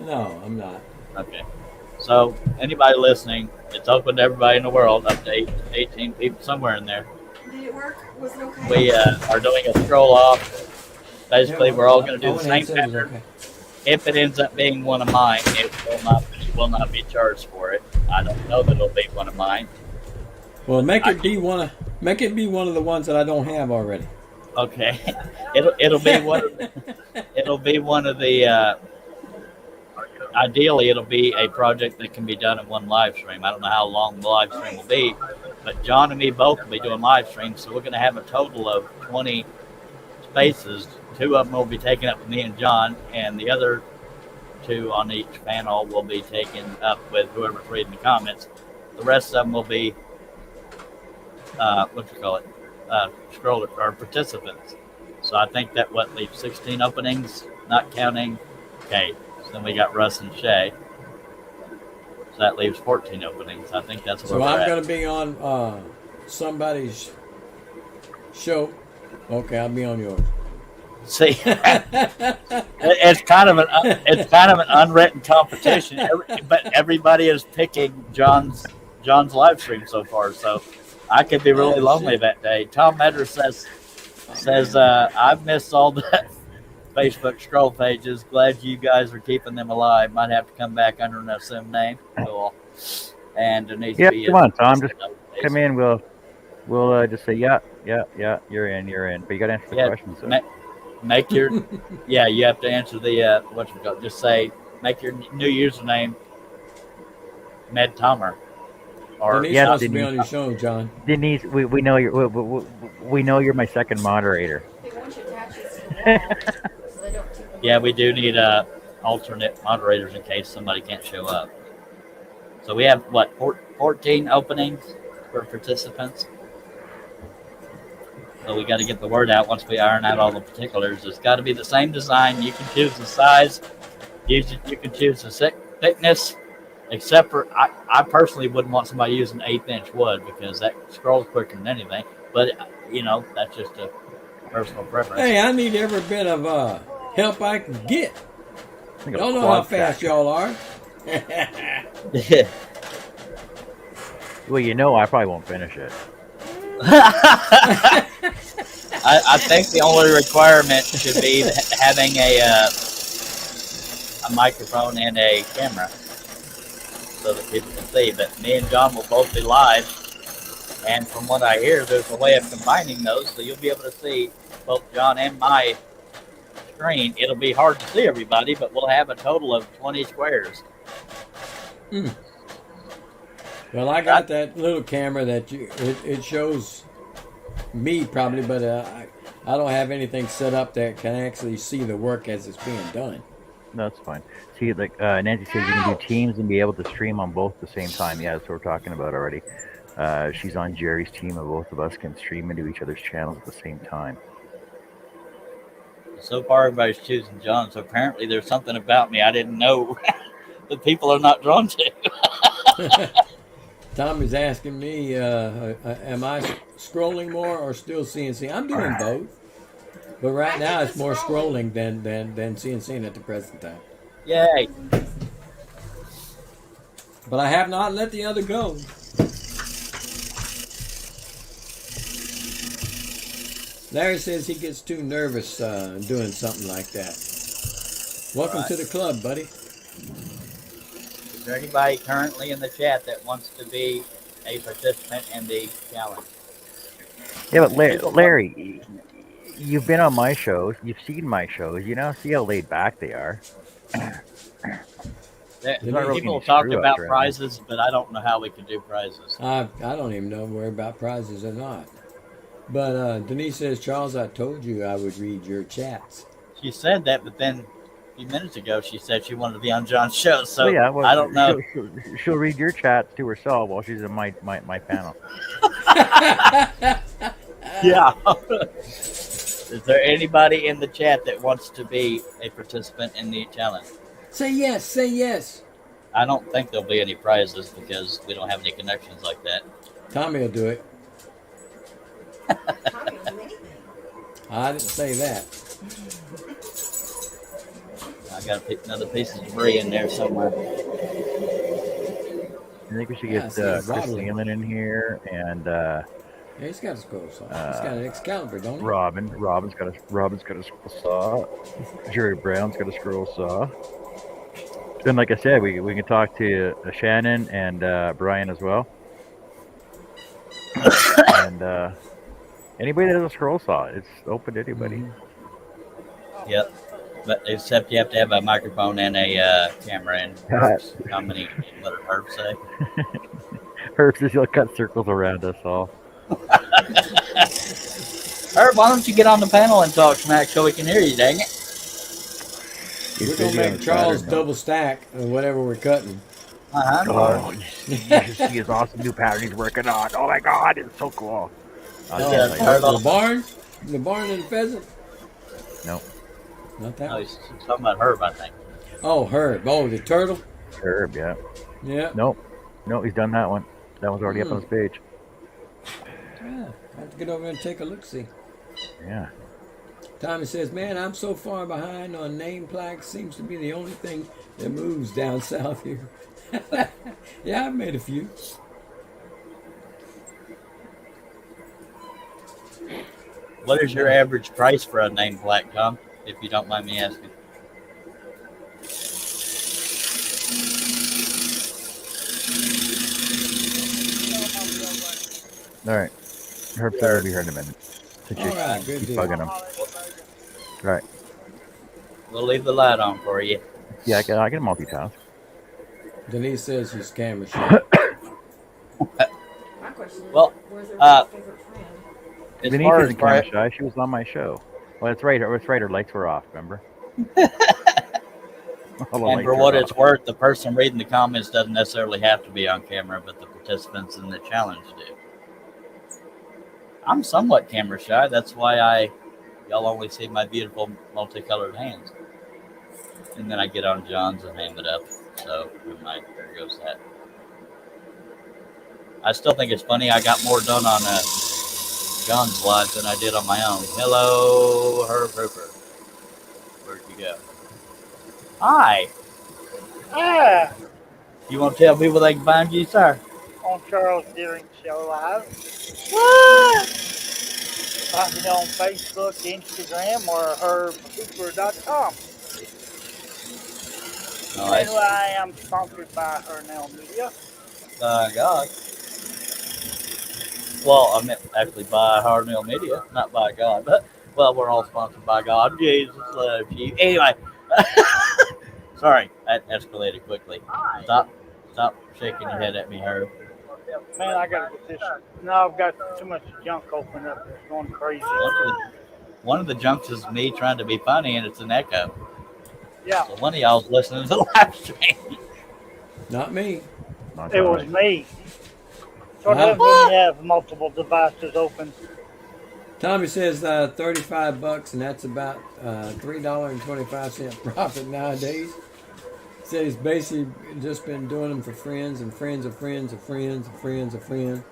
No, I'm not. Okay. So anybody listening, it's open to everybody in the world, up to 18 people, somewhere in there. Did it work? Was it okay? We are doing a stroll off. Basically, we're all going to do the same pattern. Okay. If it ends up being one of mine, it will not be charged for it. I don't know that it'll be one of mine. Well, make it be one of the ones that I don't have already. Okay, it'll be one. It'll be one of the. Ideally, it'll be a project that can be done in one live stream. I don't know how long the live stream will be, but John and me both will be doing live streams, so we're going to have a total of 20 spaces. 2 of them will be taken up with me and John, and the other 2 on each panel will be taken up with whoever's reading the comments. The rest of them will be scroller or participants. So I think that leaves 16 openings, not counting Kate. So then we got Russ and Shay. So that leaves 14 openings. I think that's where So we're I'm at. going to be on somebody's show. Okay, I'll be on yours. See, it's kind of an unwritten competition, but everybody is picking John's live stream so far. So I could be really lonely that day. Tom Medder says I've missed all the Facebook scroll pages. Glad you guys are keeping them alive. Might have to come back under an assumed name. Cool. And there needs to be come on, Tom. come in. We'll just say yeah, you're in. But you got to answer the Yeah, questions though. make your yeah. You have to answer the what you call. Just say make your new username Med Tomer or Denise Yes, wants to be Denise. on your show, John. Denise, we know we know you're my second moderator. Hey, why don't you attach this to the wall so they don't tip them yeah. over? We do need alternate moderators in case somebody can't show up. So we have what 14 openings for participants. So we got to get the word out once we iron out all the particulars. It's got to be the same design. You can choose the size. You can choose the thickness. Except for, I personally wouldn't want somebody using 1/8-inch wood because that scrolls quicker than anything. But, that's just a personal preference. Hey, I need every bit of help I can get. I think a Y'all know how quad fast stack. y'all are. Well, I probably won't finish it. I think the only requirement should be having a microphone and a camera so that people can see. But me and John will both be live. And from what I hear, there's a way of combining those, so you'll be able to see both John and my screen. It'll be hard to see everybody, but we'll have a total of 20 squares. Well, I got that little camera that it shows me probably, but I don't have anything set up that can actually see the work as it's being done. No, that's fine. See, like Nancy says, you can do teams and be able to stream on both at the same time. Yeah, that's what we're talking about already. She's on Jerry's team, and both of us can stream into each other's channels at the same time. So far, everybody's choosing John, so apparently there's something about me I didn't know that people are not drawn to. Tommy's asking me, am I scrolling more or still CNC? I'm doing both. But right now it's more scrolling than CNC at the present time. Yay. But I have not let the other go. Larry says he gets too nervous doing something like that. Welcome to the club, buddy. Is there anybody currently in the chat that wants to be a participant in the challenge? Yeah, but Larry, you've been on my shows. You've seen my shows. You know, see how laid back they are. People talked about prizes, but I don't know how we could do prizes. I don't even know if we're about prizes or not. But Denise says, Charles, I told you I would read your chats. She said that, but then a few minutes ago she said she wanted to be on John's show. So well, I don't know. She'll read your chats to herself while she's in my panel. Yeah. Is there anybody in the chat that wants to be a participant in the challenge? Say yes, say yes. I don't think there'll be any prizes because we don't have any connections like that. Tommy will do it. Tommy will do anything. I didn't say that. I got another piece of debris in there somewhere. I think we should get Chris Nealon in here and yeah, he's got a scroll saw. He's got an Excalibur, don't he? Robin's got a scroll saw. Jerry Brown's got a scroll saw. And like I said, we can talk to Shannon and Brian as well. And anybody that has a scroll saw, it's open to anybody. Mm-hmm. Yep. But except you have to have a microphone and a camera. And Herbs, how many? What did Herb say? Herb says he'll cut circles around us all. Herb, why don't you get on the panel and talk smack so we can hear you, dang it? We're going to make Charles double stack on whatever we're cutting. Oh, you should see his awesome new pattern he's working on. Oh my God, it's so cool. The barn? The barn and the pheasant? No. Not that No, one. he's talking about Herb, I think. Oh, Herb. Oh, the turtle? Herb, yeah. Yeah. No, he's done that one. That one's already up on his page. Yeah, I have to get over and take a look-see. Yeah. Tommy says, man, I'm so far behind on name plaques. Seems to be the only thing that moves down south here. Yeah, I've made a few. What is your average price for a name plaque, Tom? If you don't mind me asking. All right. Herb said he'll be here in a minute. Since All right, good keep deal. bugging him. I'll let you know. All right. We'll leave the light on for you. Yeah, I can multitask. Denise says she's camera shy. My question is, Well, where's uh, everybody's favorite friend? As Denise far as isn't camera shy. She was on my show. Well, that's right. That's right. Her lights were off. Remember? All the and lights for are what off. it's worth, the person reading the comments doesn't necessarily have to be on camera, but the participants in the challenge do. I'm somewhat camera shy. That's why y'all only see my beautiful multicolored hands. And then I get on John's and hand it up. So, never mind. There goes that. I still think it's funny. I got more done on John's live than I did on my own. Hello, Herb Hooper. Where'd you go? Hi. Ah, You want to tell people they can find you, sir? on Charles Deering Show Live. What? Find me on Facebook, Instagram, or herbhooper.com. Nice. And I am sponsored by Ernell Media. God. Well, I meant actually by Hardmill Media, not by God. But, well, we're all sponsored by God. Jesus loves you. Anyway. Sorry, that escalated quickly. Stop shaking your head at me, Herb. Man, I gotta get this. No, I've got too much junk open up. It's going crazy. One of the junks is me trying to be funny, and it's an echo. Yeah, So one of y'all's listening to the live stream. Not me. Not it was Charlie. me. So what Wow. happens when you have multiple devices open? Tommy says $35, and that's about $3.25 profit nowadays. Said he's basically just been doing them for friends and friends of friends of friends of friends of friends.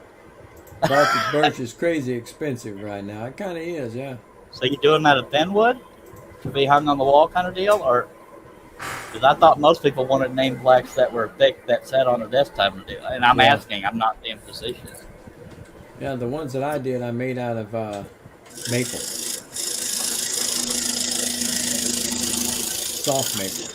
Baltic birch is crazy expensive right now. It kind of is, yeah. So you doing that at Thinwood to be hung on the wall kind of deal, or because I thought most people wanted name plaques that were thick that sat on a desk type of deal. And I'm Yeah. asking, I'm not being facetious. Yeah, the ones that I did, I made out of maple, soft maple.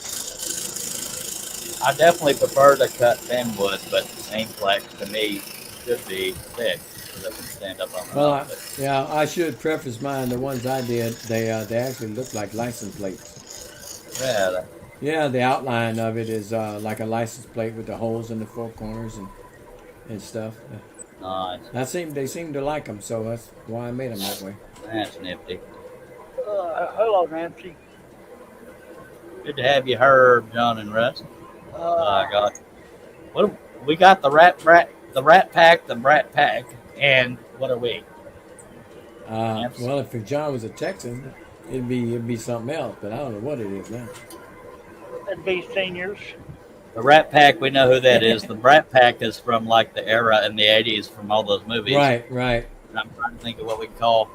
I definitely prefer to cut thin wood, but name plaques to me should be thick so they can stand up on their Well, own. yeah, I should preface mine. The ones I did, they actually look like license plates. Yeah, Yeah, the outline of it is like a license plate with the holes in the four corners and stuff. nice. They seem to like them, so that's why I made them that way. That's nifty. Hello, Nancy. Good to have you, Herb, John, and Russ. Uh, God, what we got the rat pack, the brat pack, and what are we? Yes. Well, if John was a Texan, it'd be something else, but I don't know what it is now. it'd be seniors. The Rat Pack, we know who that is. The Brat Pack is from like the era in the '80s from all those movies. Right. And I'm trying to think of what we call.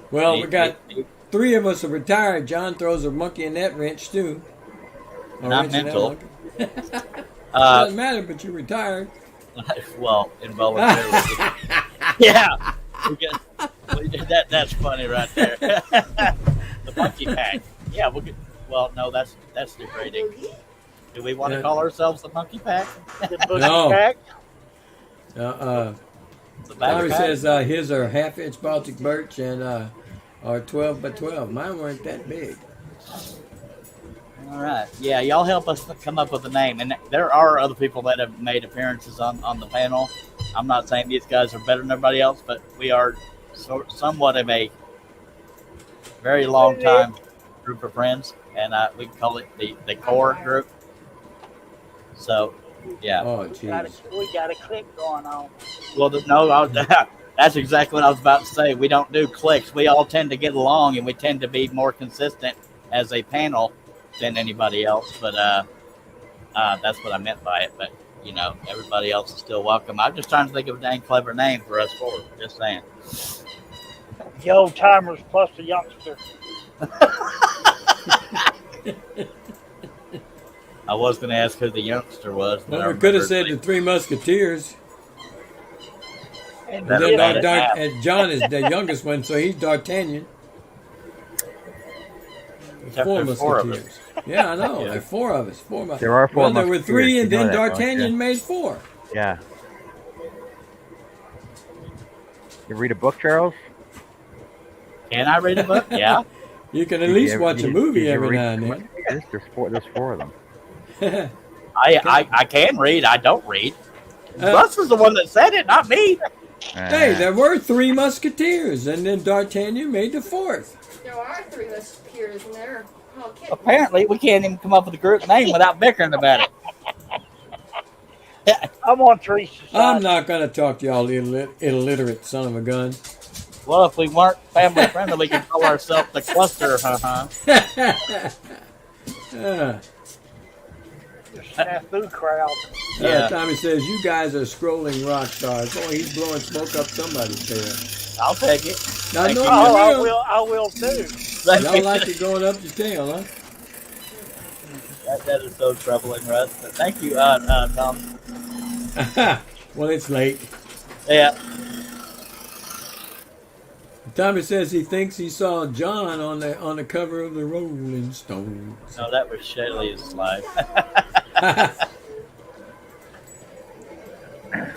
Well, we got three of us are retired. John throws a monkey in that wrench too. And I'm mental. Doesn't matter, but you're retired. Well, involuntarily. Yeah. That's funny right there. The monkey pack. Yeah, well, no, that's degrading. Do we want to call ourselves the monkey pack? The boogie No. pack. The Tommy backpack? says his are half-inch Baltic birch and are 12 by 12. Mine weren't that big. All right. Yeah, y'all help us come up with a name. And there are other people that have made appearances on the panel. I'm not saying these guys are better than everybody else, but we are somewhat of a very long time group of friends, and we call it the core group. So, yeah. Oh, We jeez. got a click going on. Well, that's exactly what I was about to say. We don't do cliques. We all tend to get along, and we tend to be more consistent as a panel than anybody else. But that's what I meant by it. But, you know, everybody else is still welcome. I'm just trying to think of a dang clever name for us four. Just saying. The old timers plus the youngster. I was going to ask who the youngster was. Well, we could have said the Three Musketeers. And That'll Then make it happen. and John is the youngest one, so he's D'Artagnan. Except Four there's four of Musketeers. Yeah, I know. Yeah. There are four of us. There are four Well, there were Musketeers, three, you and know then that, don't D'Artagnan you? made four. Yeah. You read a book, Charles? Can I read a book? Yeah. You can at Did least you ever- watch a did- movie did you every read now and too then. much? Yeah, there's four of them. I can read. I don't read. Russ was the one that said it, not me. Hey, there were 3 musketeers, and then D'Artagnan made the 4th. There are 3 musketeers in there. Oh, kidding. Apparently, we can't even come up with a group name without bickering about it. I'm on Teresa's side. I'm not going to talk to y'all illiterate son of a gun. Well, if we weren't family friendly, we could call ourselves the cluster. The snafu crowd. Yeah. Tommy says, you guys are scrolling rock stars. Oh, he's blowing smoke up somebody's tail. I'll take it. I know Oh, you I will too. will. Y'all like it going up your tail, huh? That is so troubling, Russ. But thank you, Tom. Well, it's late. Yeah. Tommy says he thinks he saw John on the cover of the Rolling Stones. No, that was Shelley's life.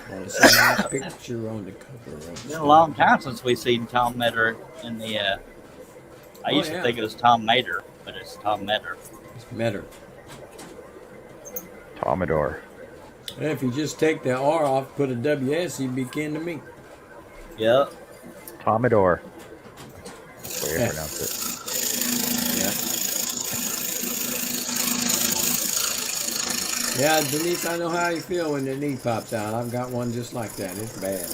Want to see my picture on the cover of It's been a long time since we've seen Tom Metter in the. I used to think it was Tom Mater, but it's Tom Metter. Metter. Tomador. And if you just take the R off, put a WS, he'd be kin to me. Yep. Tomador. That's the way you pronounce it. Yeah, Denise, I know how you feel when the knee pops out. I've got one just like that. It's bad.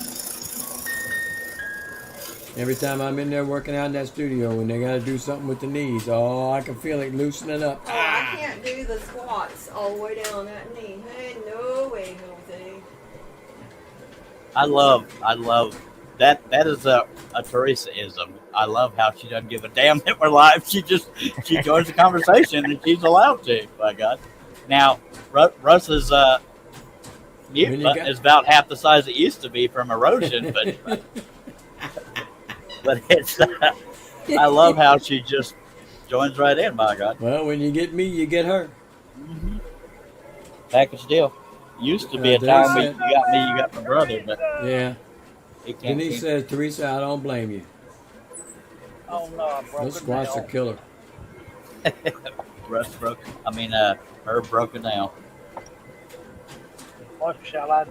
Every time I'm in there working out in that studio, when they got to do something with the knees, oh, I can feel it loosening up. Oh, I can't do the squats all the way down that knee. Hey, no way, Jose. I love that. That is a Teresa-ism. I love how she doesn't give a damn that we're live. She joins the conversation and she's allowed to. By God. Now, Russ's mute button is about half the size it used to be from erosion, but it's. I love how she just joins right in. By God. Well, when you get me, you get her. Mm-hmm. Package deal. Used to be a time when you got me, you got my brother, but yeah. Denise says, Teresa, I don't blame you. Oh no, Those squats are killer. Russ broke. I mean, her broken down. What shall I do?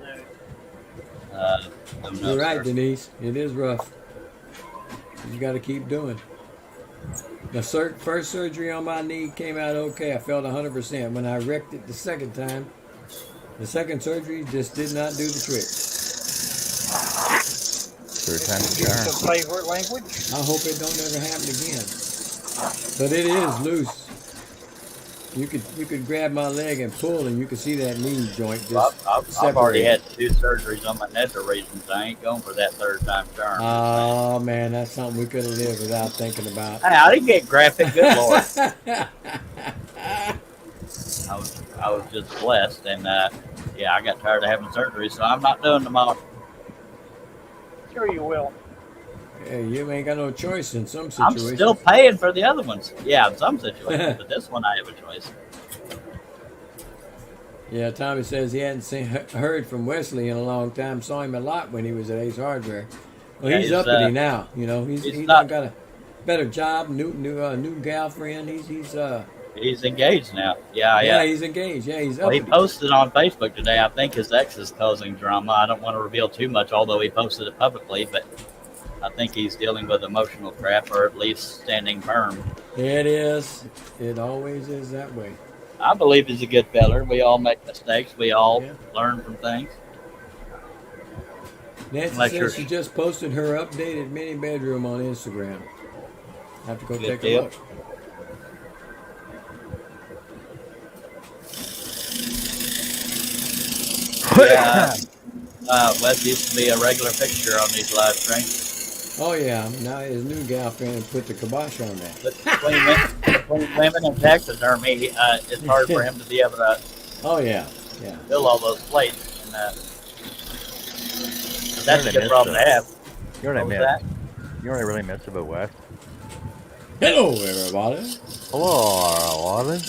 You're right, Denise. It is rough. You got to keep doing. The first surgery on my knee came out okay. I felt 100%. When I wrecked it the second time, the second surgery just did not do the trick. Third time's a Your charm. favorite language? I hope it don't ever happen again. But it is loose. You could grab my leg and pull, and you could see that knee joint just I've already had 2 surgeries on my nether reasons. I ain't going for that third time charm. Oh man, that's something we could have lived without thinking about. Hey, I didn't get graphic. Good Lord. I was just blessed, and yeah, I got tired of having surgery, so I'm not doing them all. Sure you will. Yeah, you ain't got no choice in some situations. I'm still paying for the other ones. Yeah, in some situations, but this one I have a choice. Yeah, Tommy says he hadn't heard from Wesley in a long time. Saw him a lot when he was at Ace Hardware. Well, Yeah, he's uppity now. You know, he's not got a better job, new girlfriend. He's engaged now. Yeah. He's engaged. Yeah, he's Well, uppity. he posted on Facebook today. I think his ex is causing drama. I don't want to reveal too much, although he posted it publicly, but I think he's dealing with emotional crap, or at least standing firm. It is. It always is that way. I believe he's a good feller. We all make mistakes. We all learn from things. Nancy says she just posted her updated mini bedroom on Instagram. I have to go take a look. Yeah. Wes used to be a regular fixture on these live streams. Oh yeah, now his new girlfriend put the kibosh on that. But between women and taxidermy, it's hard for him to be able to fill all those plates. And, that's a good problem to have. You know what I really miss about Wes? Hello, everybody. Hello, everybody.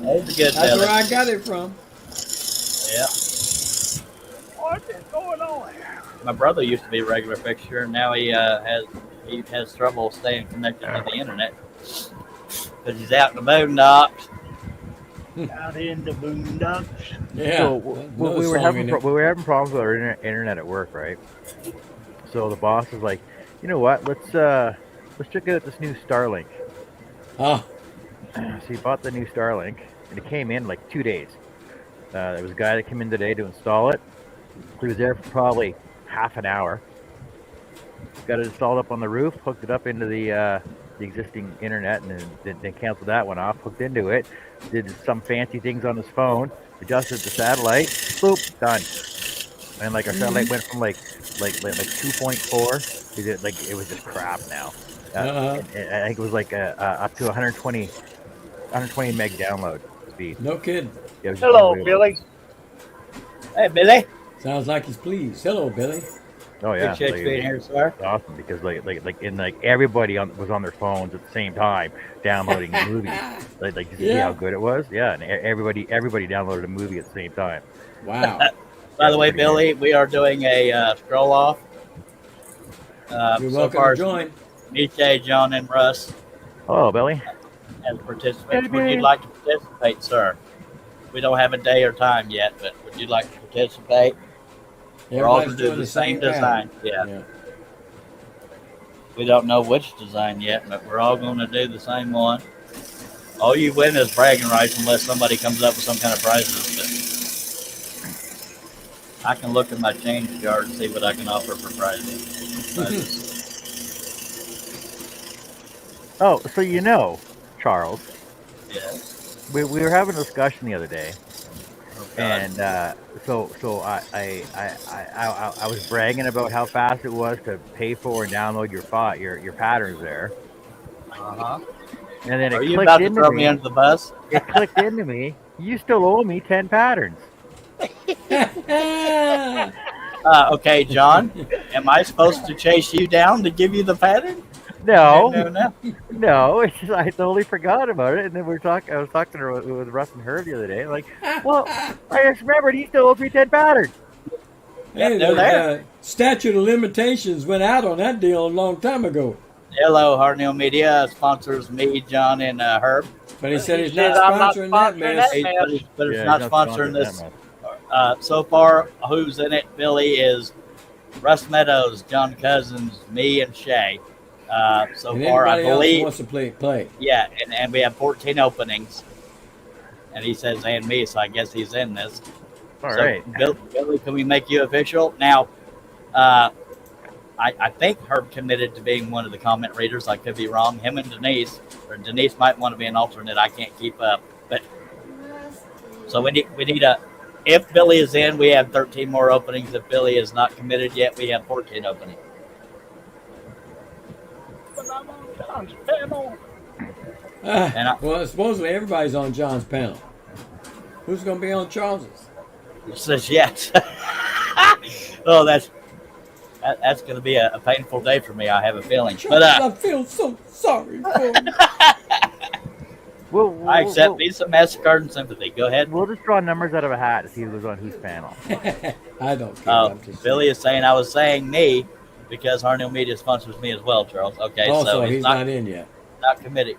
That's a good That's where I got it from. Yeah. What is going on here? My brother used to be a regular fixture, and now he has trouble staying connected to the internet because he's out in the boondocks. Out in the boondocks. Yeah. So Another we were song in it. we were having problems with our internet at work, right? So the boss was like, you know what? Let's check out this new Starlink. Oh, So he bought the new Starlink, and it came in like 2 days. There was a guy that came in today to install it. He was there for probably half an hour. Got it installed up on the roof, hooked it up into the existing internet, and then canceled that one off. Hooked into it, did some fancy things on his phone, adjusted the satellite, boop, done. And like our satellite went from like 2.4 to it was just crap now. And I think it was like up to 120 meg download speed. no kidding. Yeah, it was just Hello, unbelievable. Billy. Hey, Billy. Sounds like he's pleased. Hello, Billy. Oh yeah, Appreciate you being here, sir. it's awesome because everybody was on their phones at the same time downloading movies. Like to see Yeah. how good it was. Yeah, and everybody downloaded a movie at the same time. Wow. By the way, pretty Billy, we are doing a scroll off. You're So welcome far, to join. BK, John, and Russ Oh, Billy. as participants. Would you like to participate, sir? We don't have a day or time yet, but would you like to participate? We're all going Everybody's to do doing the same pattern. design. Yeah. We don't know which design yet, but we're all going to do the same one. All you win is bragging rights unless somebody comes up with some kind of prizes. But I can look in my change jar and see what I can offer for prizes. Oh, so Charles, Yeah. we were having a discussion the other day, Oh, God. and so I was bragging about how fast it was to pay for and download your patterns there, Uh-huh. and then Are it you clicked about to into throw me under the bus? It clicked into me. You still owe me 10 patterns. Okay, John. Am I supposed to chase you down to give you the pattern? No, No. It's just, I totally forgot about it, and then I was talking with Russ and Herb the other day. Like, well, I just remembered he still owes me 10 patterns. Hey, they're the there. statute of limitations went out on that deal a long time ago. Hello, Harnell Media sponsors me, John, and Herb. But he said he's He not said, "I'm not sponsoring that sponsoring mess. that." But it's Yeah, not he's sponsoring that this. much. So far, who's in it, Billy, is Russ Meadows, John Cousins, me, and Shay. So And far, I anybody else who believe, wants to play. yeah, and we have 14 openings. And he says, and me, so I guess he's in this. All So, right. Billy, can we make you official? Now, I think Herb committed to being one of the comment readers. I could be wrong. Him and Denise, or Denise might want to be an alternate. I can't keep up. But so we need a. If Billy is in, we have 13 more openings. If Billy is not committed yet, we have 14 openings. But I'm on John's panel. Well, supposedly everybody's on John's panel. Who's going to be on Charles's? Says yes. Oh, that's going to be a painful day for me. I have a feeling. But I feel so sorry for him. I accept these some MasterCard and sympathy. Go ahead. We'll just draw numbers out of a hat to see who's on whose panel. I don't care. I'm just Billy is saying I was saying me because Harnell Media sponsors me as well, Charles. Okay, also, so he's not in yet. not committed.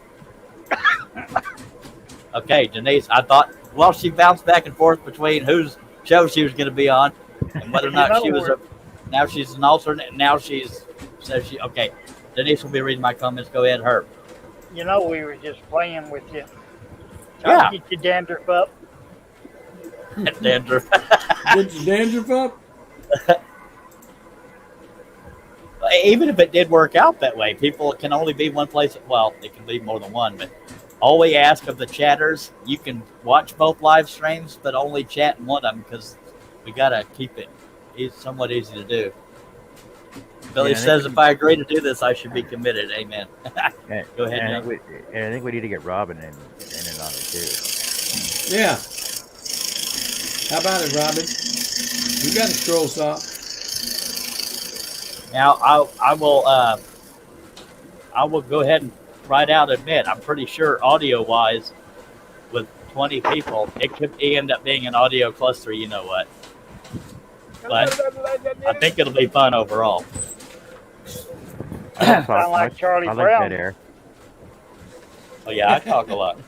Okay, Denise, I thought, well, she bounced back and forth between whose show she was going to be on and whether or not she was now she's an alternate, and now says she, okay, Denise will be reading my comments. Go ahead, Herb. You know, we were just playing with you. Yeah. Trying to get your dandruff up. Dandruff. Get your dandruff up? Even if it did work out that way, people can only be one place. Well, it can be more than one, but all we ask of the chatters, you can watch both live streams, but only chat in one of them because we got to keep it somewhat easy to do. Billy says if I agree to do this, I should be committed. Amen. Go ahead, and Nick. I think we need to get Robin in it on it too. Yeah. How about it, Robin? You got a scroll saw. Now, I will go ahead and right out admit, I'm pretty sure audio-wise, with 20 people, it could end up being an audio cluster, you know what. but I think it'll be fun overall. I don't talk Sound like much. Charlie I like Brown. dead air. Oh yeah, I talk a lot.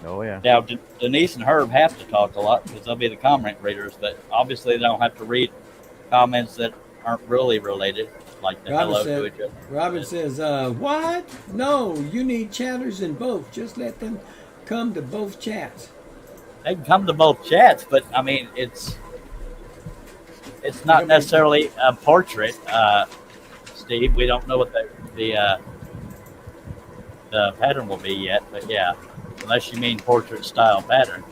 Oh yeah. Now Denise and Herb have to talk a lot because they'll be the comment readers, but obviously they don't have to read comments that aren't really related, like the hello to each other. Robin says, what? No, you need chatters in both. Just let them come to both chats. They can come to both chats, but I mean it's not necessarily a portrait, Steve. We don't know what the pattern will be yet, but yeah, unless you mean portrait style pattern.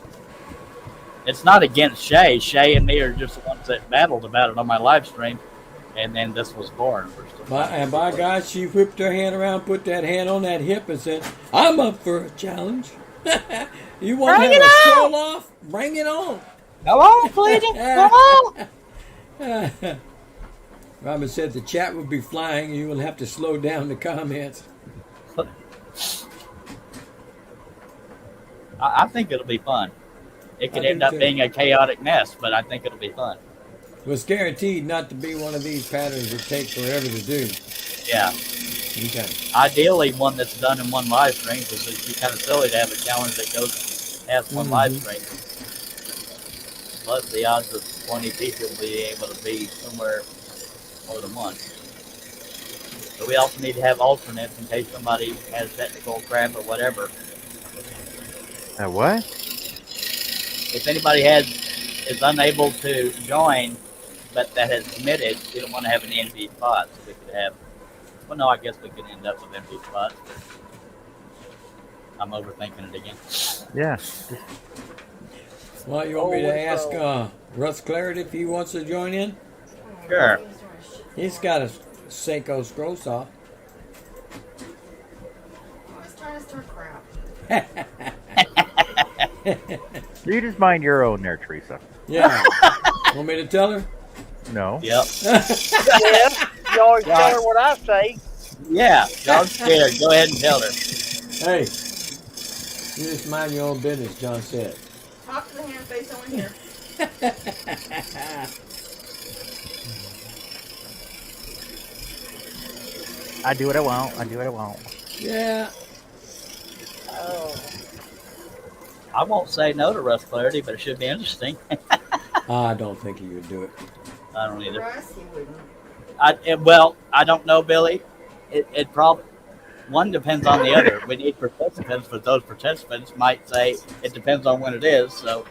It's not against Shay. Shay and me are just the ones that battled about it on my live stream, and then this was born. And by God, she whipped her hand around, put that hand on that hip, and said, I'm up for a challenge. You want to have a stroll off? Bring it on. Come on, Clayton. Come on. Robin said the chat would be flying, and you will have to slow down the comments. I think it'll be fun. It could end up being a chaotic mess, but I think it'll be fun. Well, it's guaranteed not to be one of these patterns that take forever to do. Yeah. Okay. Ideally, one that's done in one live stream, because it'd be kind of silly to have a challenge that goes past one live stream. Plus, the odds of 20 people being able to be somewhere more than one. So we also need to have alternates in case somebody has technical crap or whatever. What? If anybody is unable to join, but that has committed, we don't want to have any empty spots. We could have. Well, no, I guess we could end up with empty spots. I'm overthinking it again. Yeah. Well, you want me to ask Russ Clarett if he wants to join in? Sure. He's got a Seiko scroll saw. I was trying to start crap. You just mind your own there, Teresa. Yeah. Want me to tell her? No. Yep. Yes, you always tell her what I say. Yeah. Don't scared. Go ahead and tell her. Hey, you just mind your own business, John said. Talk to the hand face on here. I do what I want. I do what I want. Yeah. Oh. I won't say no to Russ Clarity, but it should be interesting. I don't think he would do it. I don't either. Russ, he wouldn't. Well, I don't know, Billy. It probably one depends on the other. We need participants, but those participants might say it depends on when it is. So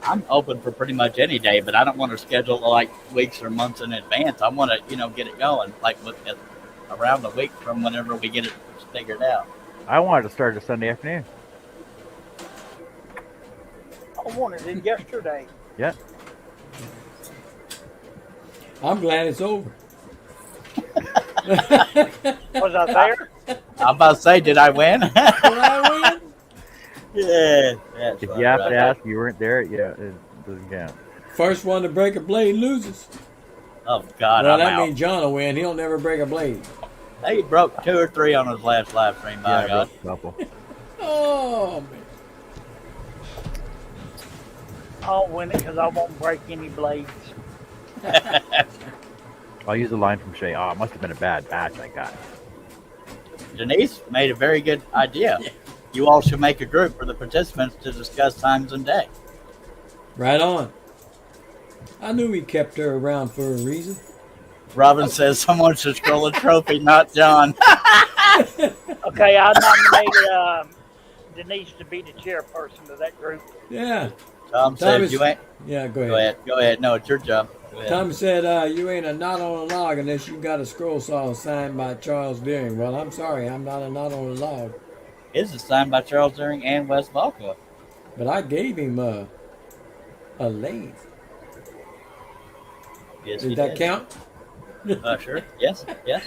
I'm open for pretty much any day, but I don't want to schedule like weeks or months in advance. I want to, get it going like around a week from whenever we get it figured out. I wanted to start a Sunday afternoon. I wanted it yesterday. Yeah. I'm glad it's over. Was I there? I'm about to say, did I win? Did I win? Yeah. That's If right, you have to right. ask, you weren't there. Yeah, it doesn't count. First one to break a blade loses. Oh God, Well, I'm that out. means John will win. He'll never break a blade. He broke 2 or 3 on his last live stream. Yeah, My God. a couple. Oh, man. I'll win it because I won't break any blades. I'll use a line from Shay. Oh, it must have been a bad batch I got. Denise made a very good idea. You all should make a group for the participants to discuss times and day. Right on. I knew he kept her around for a reason. Robin says someone should scroll a trophy, not John. Okay, I nominated Denise to be the chairperson of that group. Yeah. Tom said you ain't. Yeah, go Go ahead. ahead. Go ahead. No, it's your job. Go ahead. Tom said, you ain't a knot on a log unless you got a scroll saw signed by Charles Deering. Well, I'm sorry, I'm not a knot on a log. His is signed by Charles Deering and Wes Volka. But I gave him a lathe. Yes, Does he that did. count? Sure. Yes. Yes.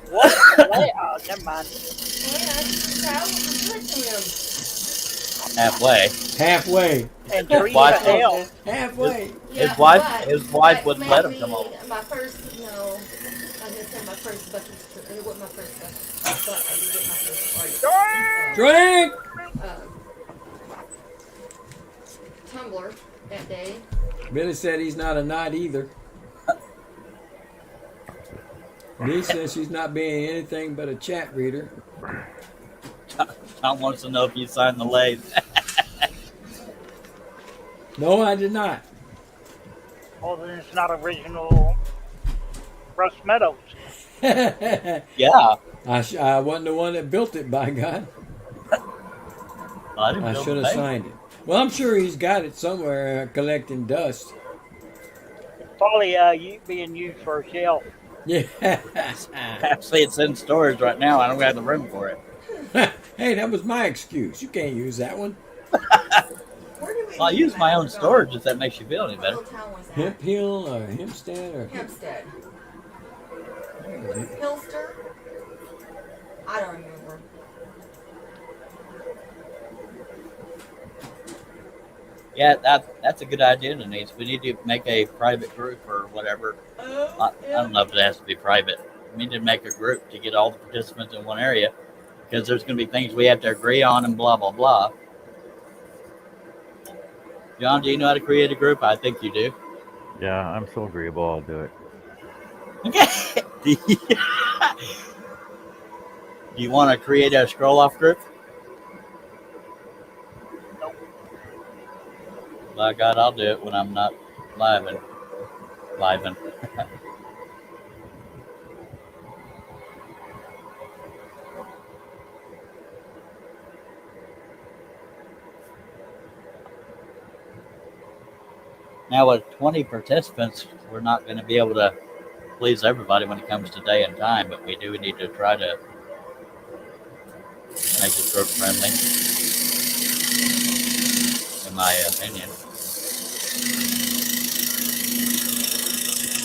What? Oh, never mind. Man, I just towel with the him. Halfway. Halfway. And Teresa Wife- hell. Halfway. His wife wouldn't let him come over. My first, I was gonna say my first bucket. It wasn't my first bucket, but I did get my first party. Drink! Tumblr that day. Billy said he's not a knight either. Dee says she's not being anything but a chat reader. Tom wants to know if you signed the lathe. No, I did not. Well, then it's not original Russ Meadows. Yeah. I wasn't the one that built it, by God. I didn't I build should the have thing. signed it. Well, I'm sure he's got it somewhere collecting dust. It's probably being used for a shelf. Yeah. Actually, it's in storage right now. I don't have the room for it. Hey, that was my excuse. You can't use that one. Where did we Well, I leave use him my at? own storage if that makes you feel any What better. little town was that? Hemp Hill or Hempstead or Hempstead. what was it? Hilster? I don't remember. Yeah, that's a good idea, Denise. We need to make a private group or whatever. I don't know if it has to be private. We need to make a group to get all the participants in one area because there's going to be things we have to agree on and blah, blah, blah. John, do you know how to create a group? I think you do. Yeah, I'm so agreeable. I'll do it. Okay. Do you want to create a scroll off group? Nope. By God, I'll do it when I'm not living. Now, with 20 participants, we're not going to be able to please everybody when it comes to day and time, but we do need to try to make it group friendly, in my opinion.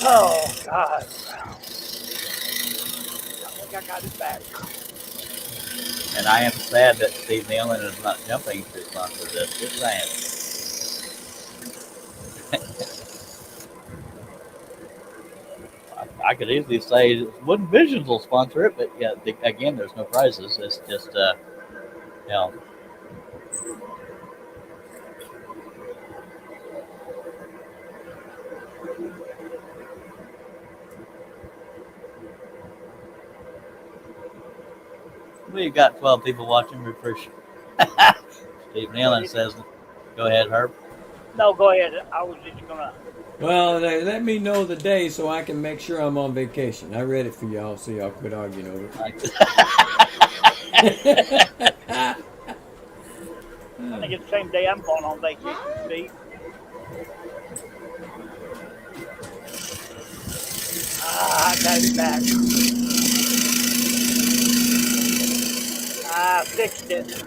Oh, God. I think I got it back. And I am sad that Steve Nealon is not jumping to sponsor this. Just saying. I could easily say Wooden Visions will sponsor it, but yeah, again, there's no prizes. It's just, you know. We've got 12 people watching. We appreciate. Steve Nealon says, "Go ahead, Herb." No, go ahead. I was just going to. Well, let me know the day so I can make sure I'm on vacation. I read it for y'all so y'all quit arguing over it. I think it's the same day I'm going on vacation, Steve. I got it back. I fixed it.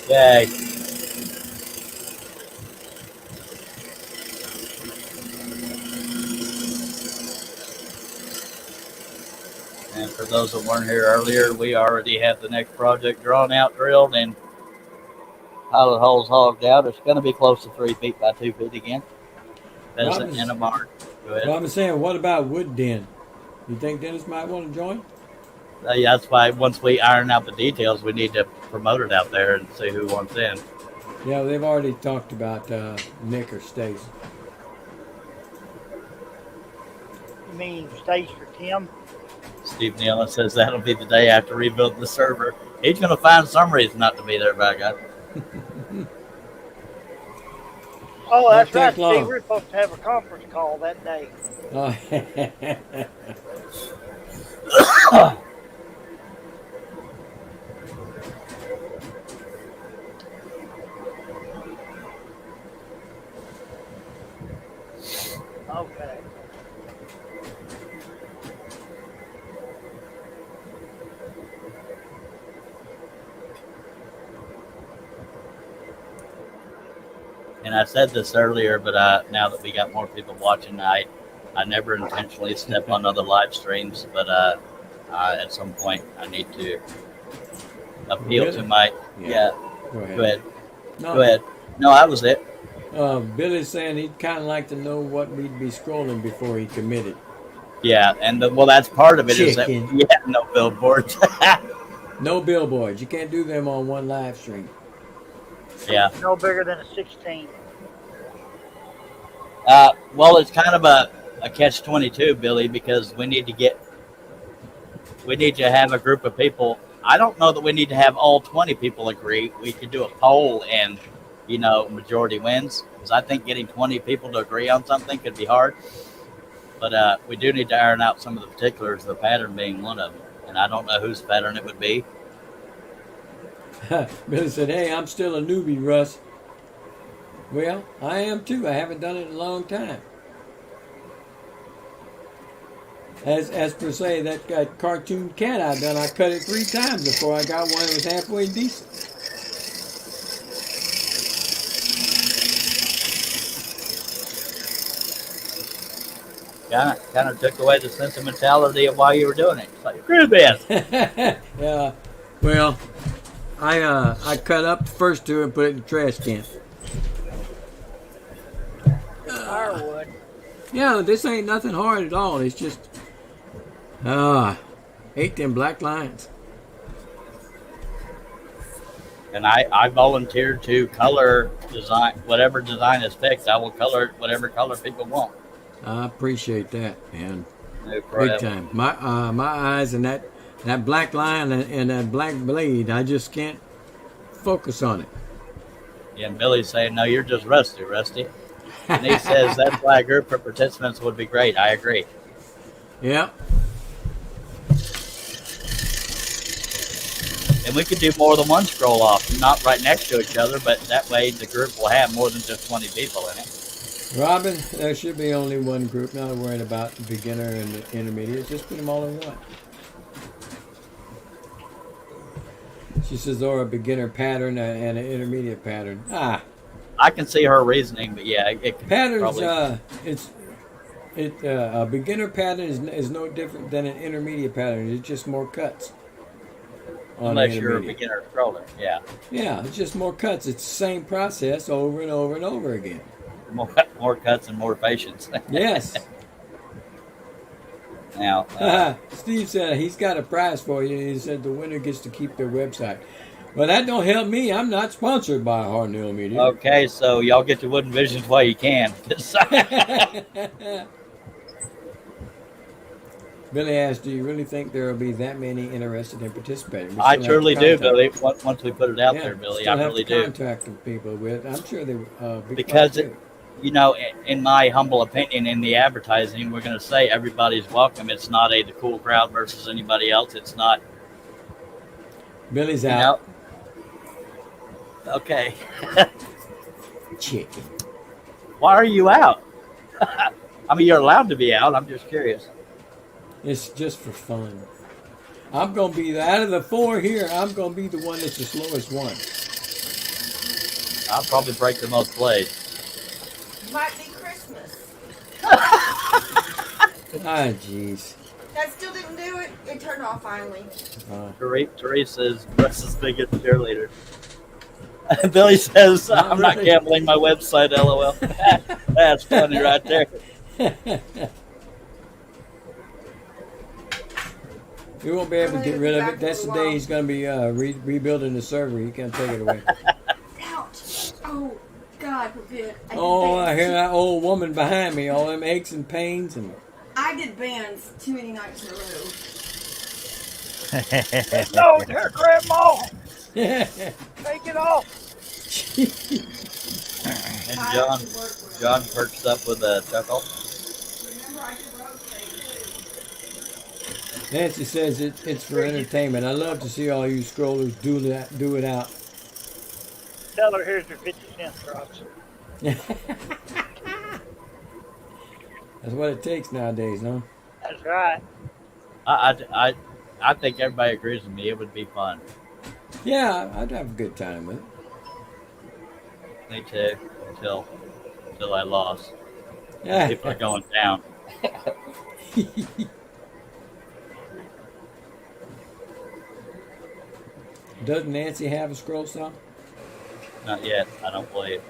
Yay. And for those that weren't here earlier, we already have the next project drawn out, drilled, and pilot holes hogged out. It's going to be close to 3 feet by 2 feet again. Pheasant in a barn. Go ahead. Well, I'm saying, what about Wood Den? You think Dennis might want to join? Yeah, that's why once we iron out the details, we need to promote it out there and see who wants in. Yeah, they've already talked about Nick or Stace. You mean stage for Tim? Steve Nealon says that'll be the day after rebuilding the server. He's going to find some reason not to be there, by God. Oh, that's Won't right, take Steve. long. We're supposed to have a conference call that day. Oh, Okay. And I said this earlier, but now that we got more people watching, I never intentionally step on other live streams, but at some point I need to appeal to my Yeah. Go ahead. No, Go ahead. No, that was it. Billy's saying he'd kind of like to know what we'd be scrolling before he committed. Yeah, and well, that's part of it. Is that Chicken. yeah, no billboards. No billboards. You can't do them on one live stream. Yeah, No bigger than a 16. Well, it's kind of a catch-22, Billy, because we need to have a group of people. I don't know that we need to have all 20 people agree. We could do a poll and, majority wins. Because I think getting 20 people to agree on something could be hard. But we do need to iron out some of the particulars, the pattern being one of them. And I don't know whose pattern it would be. Billy said, "Hey, I'm still a newbie, Russ." Well, I am too. I haven't done it in a long time. As per se, that cartoon cat I done, I cut it 3 times before I got one that was halfway decent. Kind of took away the sentimentality of why you were doing it. It's like, screw this. Yeah. Well, I cut up the first 2 and put it in the trash can. Firewood. Yeah, this ain't nothing hard at all. It's just, hate them black lines. And I volunteered to color design, whatever design is picked. I will color it whatever color people want. I appreciate that, man. No Big problem. time. My eyes and that black line and that black blade, I just can't focus on it. Yeah, and Billy's saying, no, you're just rusty. And he says that's why a group of participants would be great. I agree. Yeah. And we could do more than one scroll off, not right next to each other, but that way the group will have more than just 20 people in it. Robin, there should be only one group. Not worried about the beginner and the intermediate. Just put them all in one. She says, or a beginner pattern and an intermediate pattern. I can see her reasoning, but yeah, it could Patterns. probably... A beginner pattern is no different than an intermediate pattern. It's just more cuts. Unless you're a beginner scroller, yeah. Yeah, it's just more cuts. It's the same process over and over and over again. More cuts and more patience. Yes. Now, Steve said he's got a prize for you. He said the winner gets to keep their website. Well, that don't help me. I'm not sponsored by Harnell Media. okay, so y'all get your wooden visions while you can. Billy asked, do you really think there will be that many interested in participating? I truly do, Billy. Once we put it out there, Billy, I really do. Contact people with. I'm sure they be because in my humble opinion, in the advertising, we're going to say everybody's welcome. It's not the cool crowd versus anybody else. It's not. Billy's out. Okay. Chicken. Why are you out? I mean, you're allowed to be out. I'm just curious. It's just for fun. I'm going to be, out of the 4 here, I'm going to be the one that's the slowest one. I'll probably break the most plays. Might be Christmas. Jeez. That still didn't do it. It turned off finally. Teresa's Russ's biggest cheerleader. Billy says, I'm not gambling my website, LOL. That's funny right there. We won't be able to get rid of it. That's the day he's going to be rebuilding the server. He can't take it away. Ouch. Oh, God forbid. I hear that old woman behind me. All them aches and pains. And I did bands too many nights in a row. No, dear Grandma. Take it off. And John perched up with a chuckle. Remember, I did rotate too. Nancy says it's for entertainment. I love to see all you scrollers do it out. Tell her here's your 50 cents, Ross. That's what it takes nowadays, huh? That's right. I think everybody agrees with me. It would be fun. Yeah, I'd have a good time with it. Me too. Until I lost. Yeah. People are going down. Doesn't Nancy have a scroll song? Not yet. I don't believe.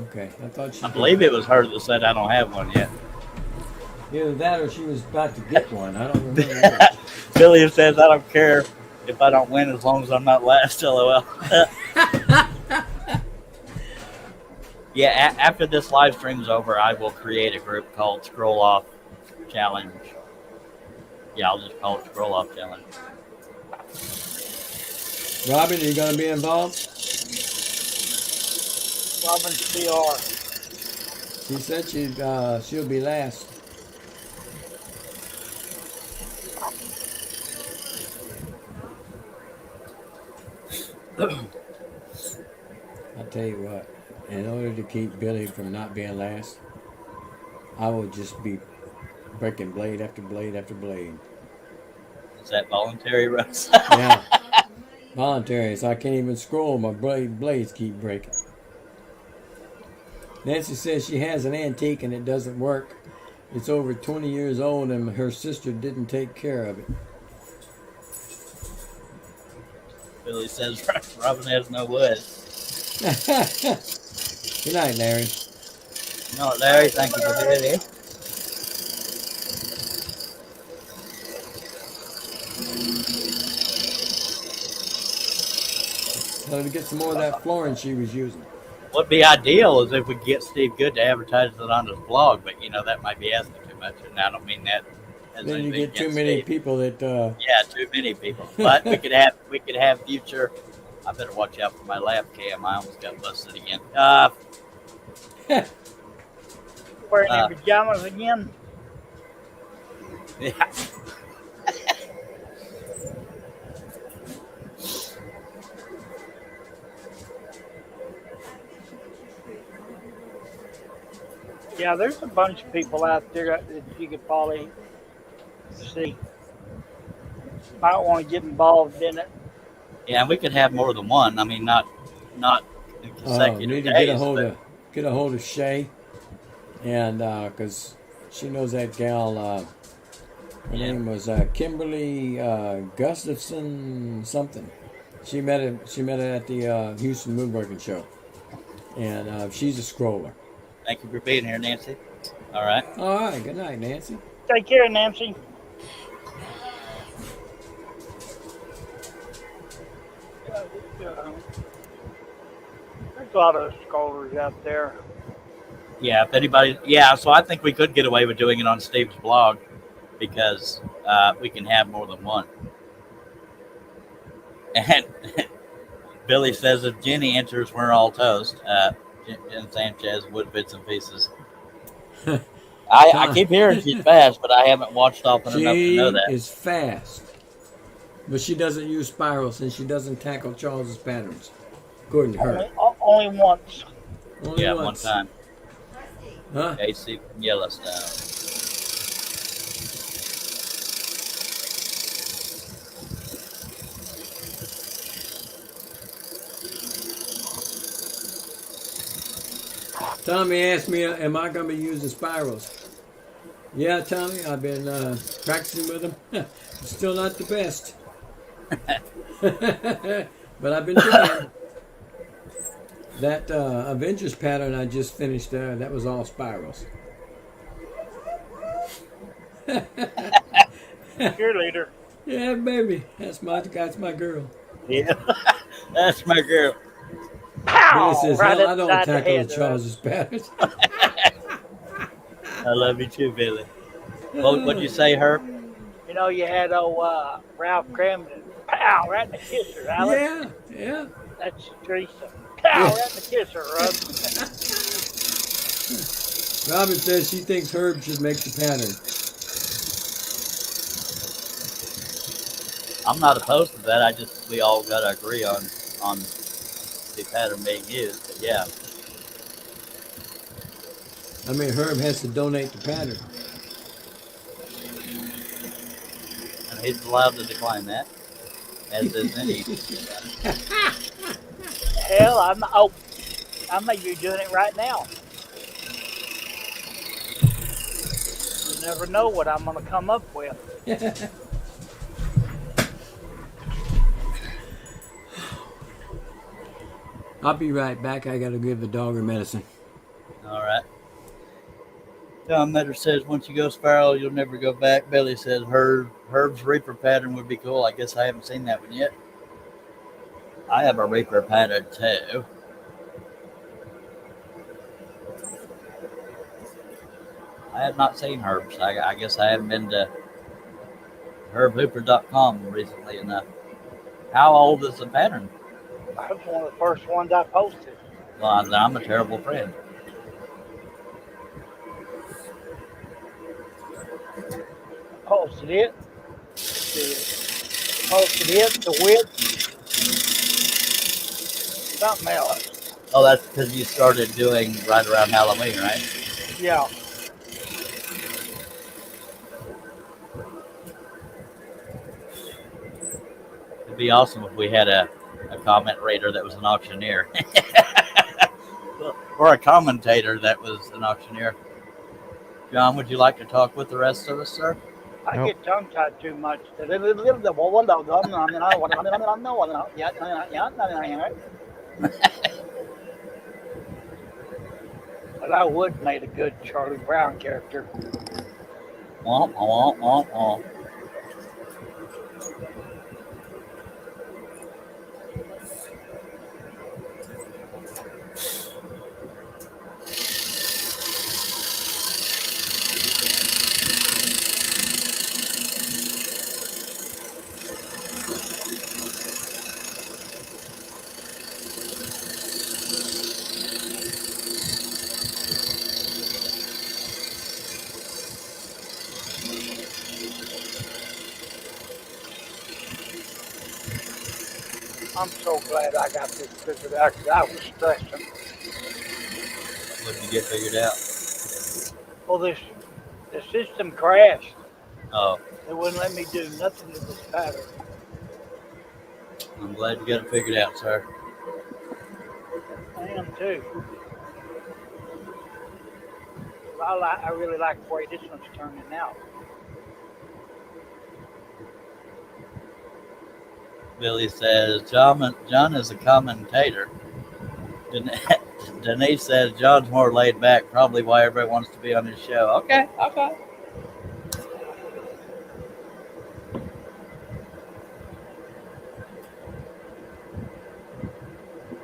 Okay, I thought she. I believe it was her that said I don't have one yet. Either that or she was about to get one. I don't remember. Billy says I don't care if I don't win as long as I'm not last. LOL. Yeah, after this live stream's over, I will create a group called Scroll Off Challenge. Yeah, I'll just call it Scroll Off Challenge. Robin, are you going to be involved? Robin's PR. She said she'll be last. I'll tell you what. In order to keep Billy from not being last, I will just be breaking blade after blade after blade. Is that voluntary, Russ? Yeah, voluntary. So I can't even scroll. My blades keep breaking. Nancy says she has an antique and it doesn't work. It's over 20 years old and her sister didn't take care of it. Billy says Robin has no wood. Good night, Larry. No, Larry, thank you for being here. Tell her to get some more of that flooring she was using. What'd be ideal is if we get Steve Good to advertise it on his blog, but that might be asking too much, and I don't mean that as Then you anything get too against many Steve. people that. Yeah, too many people. But we could have future. I better watch out for my lap cam. I almost got busted again. Wearing your pajamas again? Yeah. Yeah, there's a bunch of people out there that you could probably see. Might want to get involved in it. Yeah, we could have more than one. I mean, not in consecutive Need to days. get a hold of Shay, and because she knows that gal. Her name was Kimberly Gustafson something. She met her at the Houston Woodworking Show, and she's a scroller. Thank you for being here, Nancy. All right. All right. Good night, Nancy. Take care, Nancy. There's a lot of scholars out there. Yeah, if anybody, yeah. So I think we could get away with doing it on Steve's blog because we can have more than one. And Billy says if Jenny enters, we're all toast. Jen Sanchez, wood bits and pieces. I keep hearing she's fast, but I haven't watched often enough to know that. She is fast, but she doesn't use spirals and she doesn't tackle Charles's patterns, according to her. Only once. Only Yeah, once. one time. Huh? AC from Yellowstone. Tommy asked me, am I going to be using spirals? Yeah, Tommy, I've been practicing with them. Still not the best. But I've been trying. That Avengers pattern I just finished, that was all spirals. Cheerleader. Yeah, baby. That's my girl. Yeah, that's my girl. Billy says, Right I don't upside the tackle head, Charles's patterns. I love you too, Billy. What'd you say, Herb? You know, you had old Ralph Cramden. Pow, right in the kisser, Alex. Yeah. That's Teresa. Pow, right in the kisser, Russ. Robin says she thinks Herb should make the pattern. I'm not opposed to that. We all gotta agree on the pattern being used. But yeah, I mean, Herb has to donate the pattern. and he's allowed to decline that, as is any. Hell, I may be doing it right now. You never know what I'm going to come up with. I'll be right back. I gotta give the dog her medicine. All right. John Metter says once you go spiral, you'll never go back. Billy says Herb's Reaper pattern would be cool. I guess I haven't seen that one yet. I have a Reaper pattern too. I have not seen Herb's. I guess I haven't been to herbhooper.com recently enough. How old is the pattern? That was one of the first ones I posted. Well, I'm a terrible friend. Posted it. Posted it, the width, something else. Oh, that's because you started doing right around Halloween, right? Yeah. It'd be awesome if we had a comment reader that was an auctioneer. Or a commentator that was an auctioneer. John, would you like to talk with the rest of us, sir? I Nope. get tongue tied too much. But I would made a good Charlie Brown character. Womp, womp, womp, womp. I'm so glad I got this figured out because I was stressing. What did you get figured out? Well, the system crashed. Oh, It wouldn't let me do nothing to this pattern. I'm glad you got it figured out, sir. I am too. I really like the way this one's turning out. Billy says, John is a commentator. Denise says, John's more laid back, probably why everybody wants to be on his show. Okay, okay.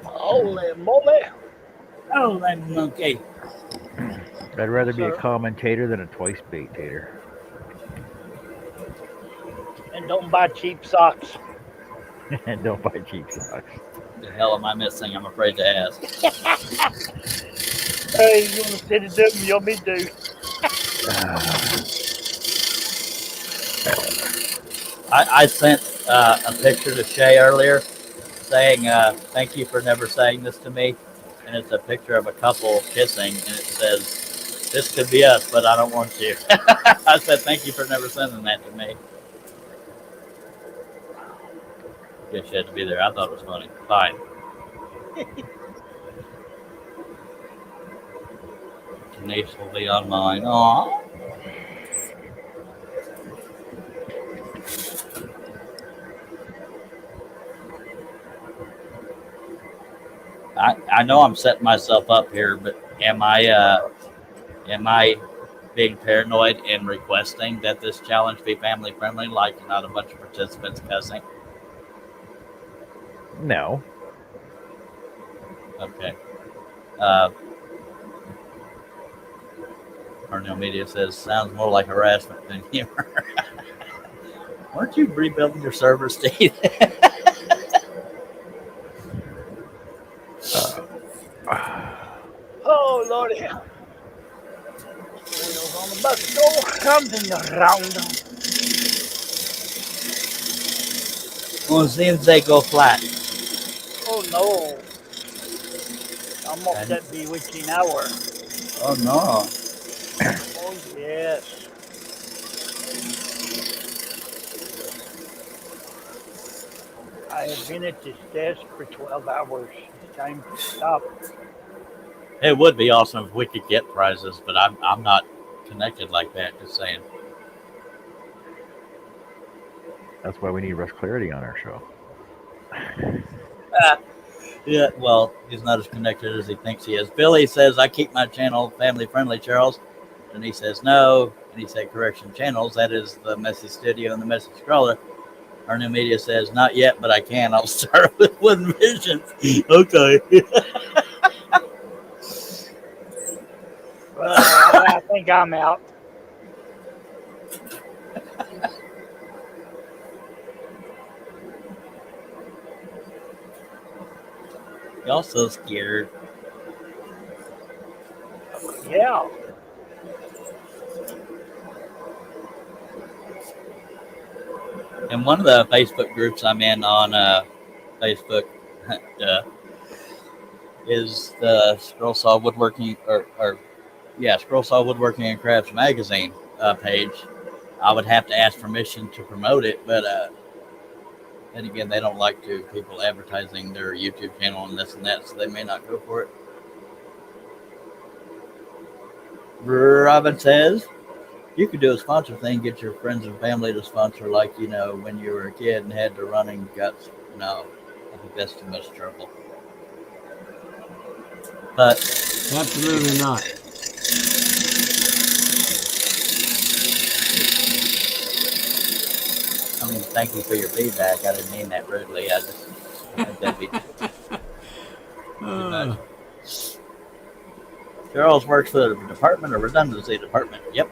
Holy moly! Oh, that monkey. I'd rather be a Sir. commentator than a twice bait-tator. And don't buy cheap socks. And don't buy cheap socks. The hell am I missing? I'm afraid to ask. Hey, you want to sit it up? You want me to? I sent a picture to Shay earlier saying, thank you for never saying this to me. And it's a picture of a couple kissing, and it says, this could be us, but I don't want you. I said, thank you for never sending that to me. Guess you had to be there. I thought it was funny. Fine. Denise will be on mine. Aww. I know I'm setting myself up here, but am I being paranoid and requesting that this challenge be family friendly, like not a bunch of participants cussing? No. Okay. Cornell Media says, sounds more like harassment than humor. Weren't you rebuilding your server, Steve? Oh, Lordy. Wheels on the bus go round and round. Well, it seems they go flat. Oh, no. I'm off that bewitching hour. Oh, no. Oh, yes. I have been at this desk for 12 hours. It's time to stop. It would be awesome if we could get prizes, but I'm not connected like that, just saying. That's why we need Rush Clarity on our show. Yeah, well, he's not as connected as he thinks he is. Billy says, I keep my channel family friendly, Charles. And he says, no. And he said, correction channels. That is the Messy Studio and the Messy Scroller. Our new media says, not yet, but I can. I'll start with Wooden Visions. Okay. I think I'm out. Y'all so scared. Yeah. And one of the Facebook groups I'm in on Facebook is the Scroll Saw Woodworking Scroll Saw Woodworking and Crafts magazine page. I would have to ask permission to promote it, but then again, they don't like to people advertising their YouTube channel and this and that, so they may not go for it. Robin says you could do a sponsor thing, get your friends and family to sponsor, like when you were a kid and had the running guts. No, I think that's too much trouble. But Absolutely not. I mean, thank you for your feedback. I didn't mean that rudely. I just think that'd be too much. Charles works for the Department of Redundancy Department. Yep.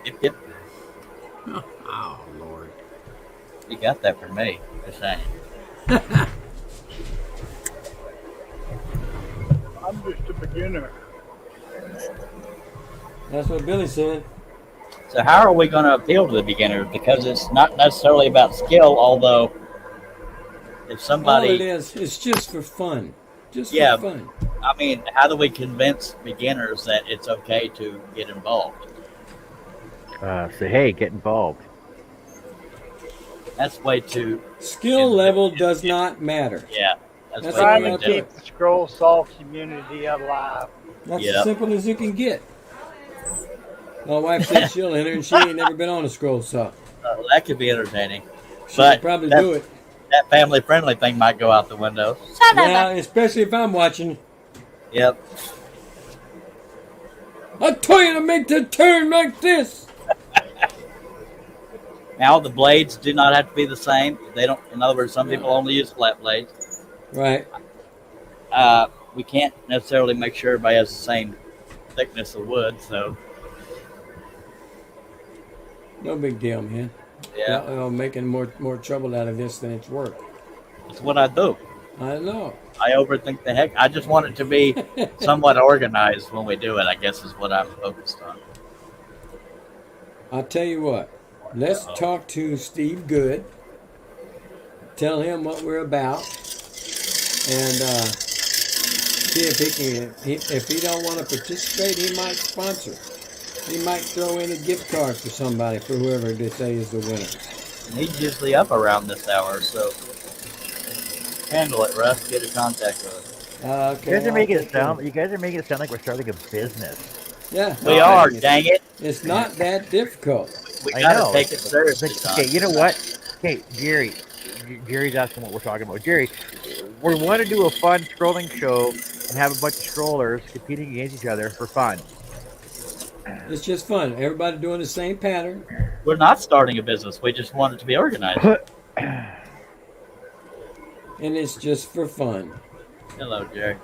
Oh, Lord. You got that from me. Just saying. I'm just a beginner. That's what Billy said. So how are we going to appeal to the beginners? Because it's not necessarily about skill, although if somebody... All it is, it's just for fun. Just Yeah. for fun. I mean, how do we convince beginners that it's okay to get involved? Say, hey, get involved. That's way too... Skill level does not matter. Yeah. That's way Trying too to what I keep the scroll saw community alive. That's Yep. as simple as you can get. My wife said she'll enter, and she ain't never been on a scroll saw. That could be entertaining. She But could probably that- do it. That family-friendly thing might go out the window. Yeah, especially if I'm watching. Yep. I told you to make the turn like this. Now the blades do not have to be the same. They don't. In other words, some people only use flat blades. Right. We can't necessarily make sure everybody has the same thickness of wood. So No big deal, man. yeah, Making more trouble out of this than it's worth. it's what I do. I know. I overthink the heck. I just want it to be somewhat organized when we do it. I guess is what I'm focused on. I'll tell you what. Let's talk to Steve Good. Tell him what we're about, and see if he can. If he don't want to participate, he might sponsor. He might throw in a gift card for somebody, for whoever they say is the winner. And he's usually up around this hour, so handle it, Russ. Get in contact with us. Okay. You guys are making it sound. You guys are making it sound like we're starting a business. Yeah. We are. Dang it. It's not that difficult. We I gotta know. take it seriously. Okay, you know what? Okay, Jerry. Jerry's asking what we're talking about. Jerry, we want to do a fun scrolling show and have a bunch of scrollers competing against each other for fun. It's just fun. Everybody doing the same pattern. We're not starting a business. We just want it to be organized. And it's just for fun. Hello, Jerry.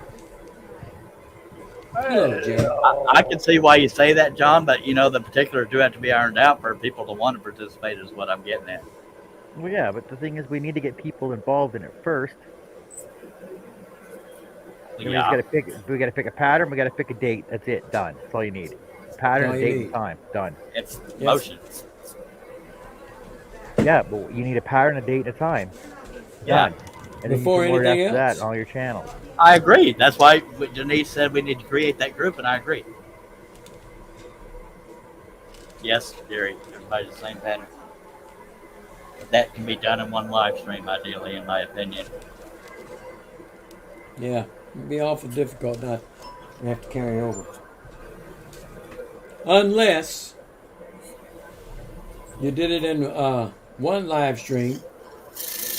Hello, Jerry. I can see why you say that, John, but the particulars do have to be ironed out for people to want to participate is what I'm getting at. Well, yeah, but the thing is, we need to get people involved in it first. And we just gotta pick. We gotta pick a pattern. We gotta pick a date. That's it. Done. That's all you need. Pattern, All you date, need. and time. Done. It's motion. Yeah, but you need a pattern, a date, and a time. Yeah, Done. And then Before you can word anything after that else. on all your channels. I agree. That's why Denise said we need to create that group, and I agree. Yes, Jerry, everybody's the same pattern. That can be done in one live stream, ideally, in my opinion. Yeah. It'd be awful difficult not to have to carry over. Unless you did it in one live stream,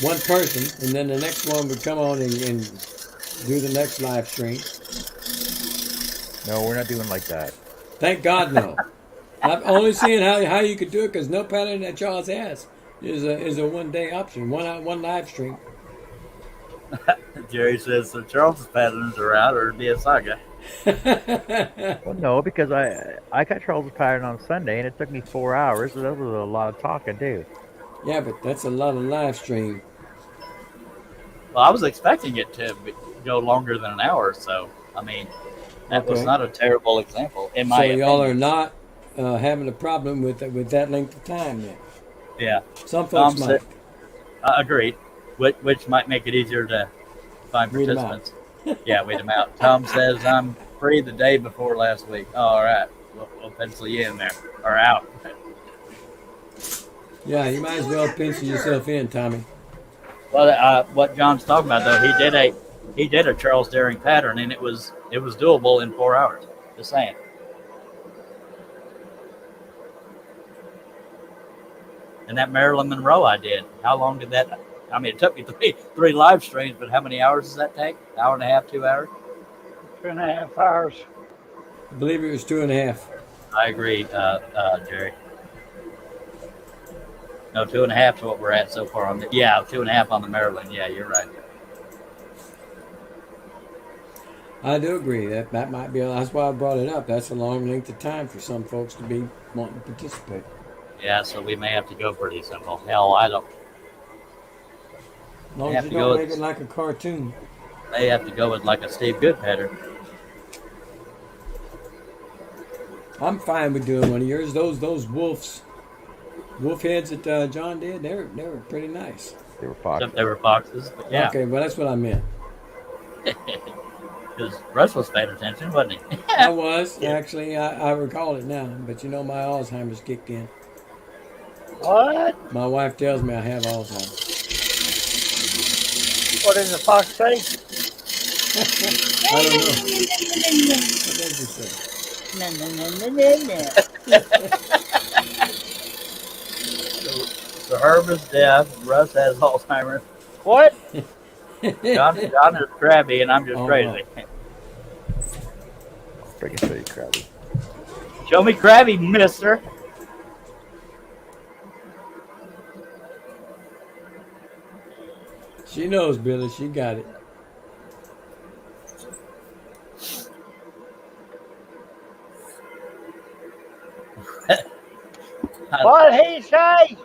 one person, and then the next one would come on and do the next live stream. No, we're not doing like that. Thank God, no. I've only seen how you could do it because no pattern that Charles has is a one-day option, one live stream. Jerry says the Charles's patterns are out, or it'd be a saga. Well, no, because I got Charles's pattern on Sunday, and it took me 4 hours. So that was a lot of talking too. Yeah, but that's a lot of live stream. Well, I was expecting it to go longer than an hour, so I mean, that was Okay. not a terrible example, in my So y'all are opinion. not having a problem with that length of time then. Yeah, Some folks Tom said, might. agreed, which might make it easier to find Weed them out. participants. Yeah, weed them out. Tom says I'm free the day before last week. Oh, all right, we'll pencil you in there or out. Yeah, you might as well Doing that pencil printer. yourself in, Tommy. Well, what John's talking about though, he did a Charles Daring pattern, and it was doable in 4 hours. Just saying. And that Marilyn Monroe I did. How long did that? I mean, it took me three live streams, but how many hours does that take? Hour and a half, 2 hours? 2.5 hours. I believe it was 2.5. I agree, Jerry. No, 2.5 is what we're at so far on the. Yeah, 2.5 on the Maryland. Yeah, you're right. I do agree that might be. That's why I brought it up. That's a long length of time for some folks to be wanting to participate. Yeah, so we may have to go pretty simple. Hell, I don't. As long May as have you to go don't make it with. like a cartoon. May have to go with like a Steve Good pattern. I'm fine with doing one of yours. Those wolf heads that John did, they were pretty nice. They were Except foxes. they were foxes, but yeah, Okay, well that's what I meant. because Russ was paying attention, wasn't he? I was actually. I recall it now, but you know my Alzheimer's kicked in. What? My wife tells me I have Alzheimer's. What does the fox say? I don't know. What does he say? No, no, no, no, no, no. So Herb is deaf. Russ has Alzheimer's. What? John is crabby, and I'm just Oh, crazy. Freaking show you, Krabby. Show me crabby, mister. she knows, Billy. She got it. What he say?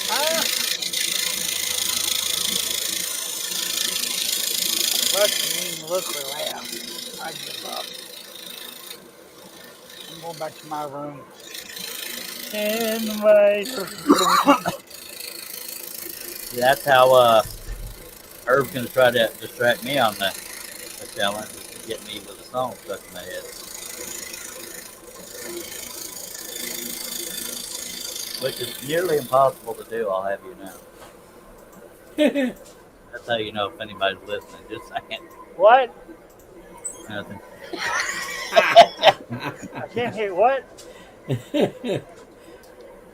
Huh? Russ didn't even look or laugh. I give up. I'm going back to my room. Anyway, That's how Herb's gonna try to distract me on the challenge, is to get me with a song stuck in my head, which is nearly impossible to do. I'll have you know. That's how you know if anybody's listening. Just saying. what? Nothing. I can't hear what?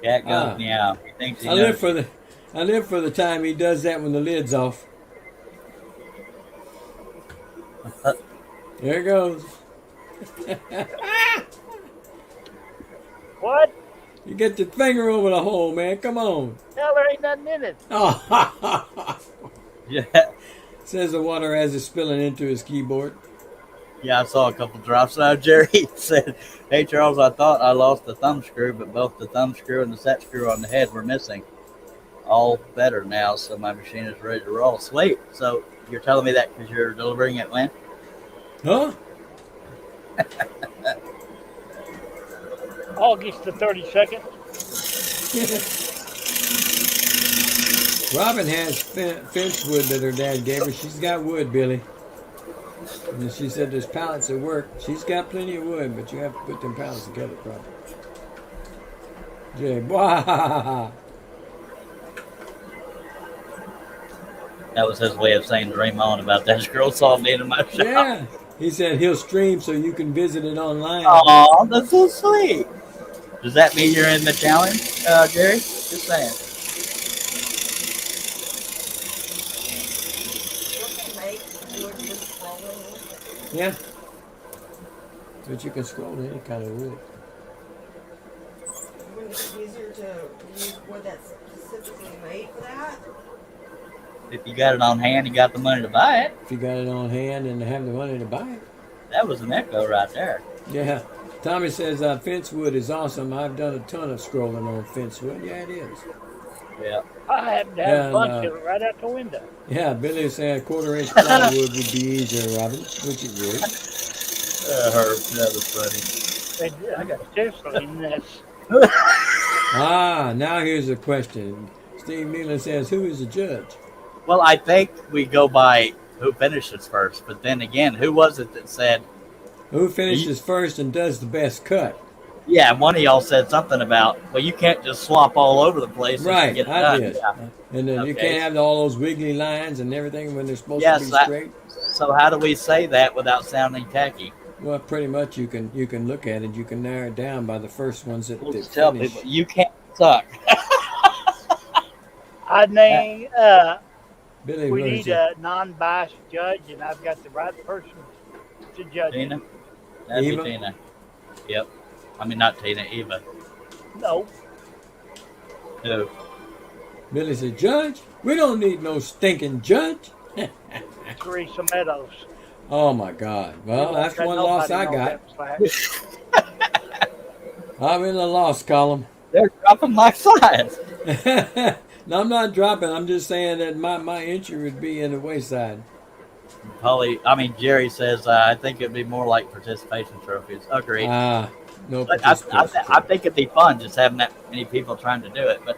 Cat goes Ah. meow. He thinks he I knows. live for the time he does that when the lid's off. There it goes. What? You get your finger over the hole, man. Come on. Hell, there ain't nothing in it. Oh, Yeah, says the water as it's spilling into his keyboard. yeah. I saw a couple drops. Jerry said, "Hey Charles, I thought I lost the thumb screw, but both the thumb screw and the set screw on the head were missing. All better now, so my machine is ready to roll." Sweet. So you're telling me that because you're delivering it when? Huh? August the 32nd. Robin has fence wood that her dad gave her. She's got wood, Billy. And she said there's pallets at work. She's got plenty of wood, but you have to put them pallets together properly. Jay, wow. That was his way of saying dream on about that girl saw me in my shop. Yeah. He said he'll stream so you can visit it online. Oh, that's so sweet. Does that mean you're in the challenge, Jerry? Just saying. Yeah. But you can scroll to any kind of wood. Wouldn't it be easier to use wood that's specifically made for that? If you got it on hand, you got the money to buy it. If you got it on hand and have the money to buy it. That was an echo right there. Yeah. Tommy says Fencewood is awesome. I've done a ton of scrolling on Fencewood. Yeah, it is. Yeah. I happen to have And, a bunch of it right out the window. Yeah, Billy is saying 1/4 inch plywood would be easier, Robin, which it would. Herb, that was funny. I got seriously in this. Now here's a question. Steve Nealon says, who is the judge? Well, I think we go by who finishes first, but then again, who was it that said? Who finishes first and does the best cut? Yeah, one of y'all said something about, well, you can't just swap all over the place Right, to get it I done. did. Yeah. And then you Okay. can't have all those wiggly lines and everything when they're supposed Yes, to be that- straight. So how do we say that without sounding tacky? Well, pretty much you can look at it. You can narrow it down by the first ones that We'll just tell finish. people, you can't suck. I name, Billy, we what is need it? a non-biased judge, and I've got the right person to judge it. Tina? That'd Eva? be Tina. Yep. I mean, not Tina, Eva. No, Who? Billy said, Judge, we don't need no stinking judge. Teresa Meadows. Oh my God! Well, that's Got one loss I nobody got. on that slack. I'm in the loss column. They're dropping like flies. No, I'm not dropping. I'm just saying that my entry would be in the wayside. Jerry says, I think it'd be more like participation trophies. Agreed. No But I participation. think it'd be fun just having that many people trying to do it. But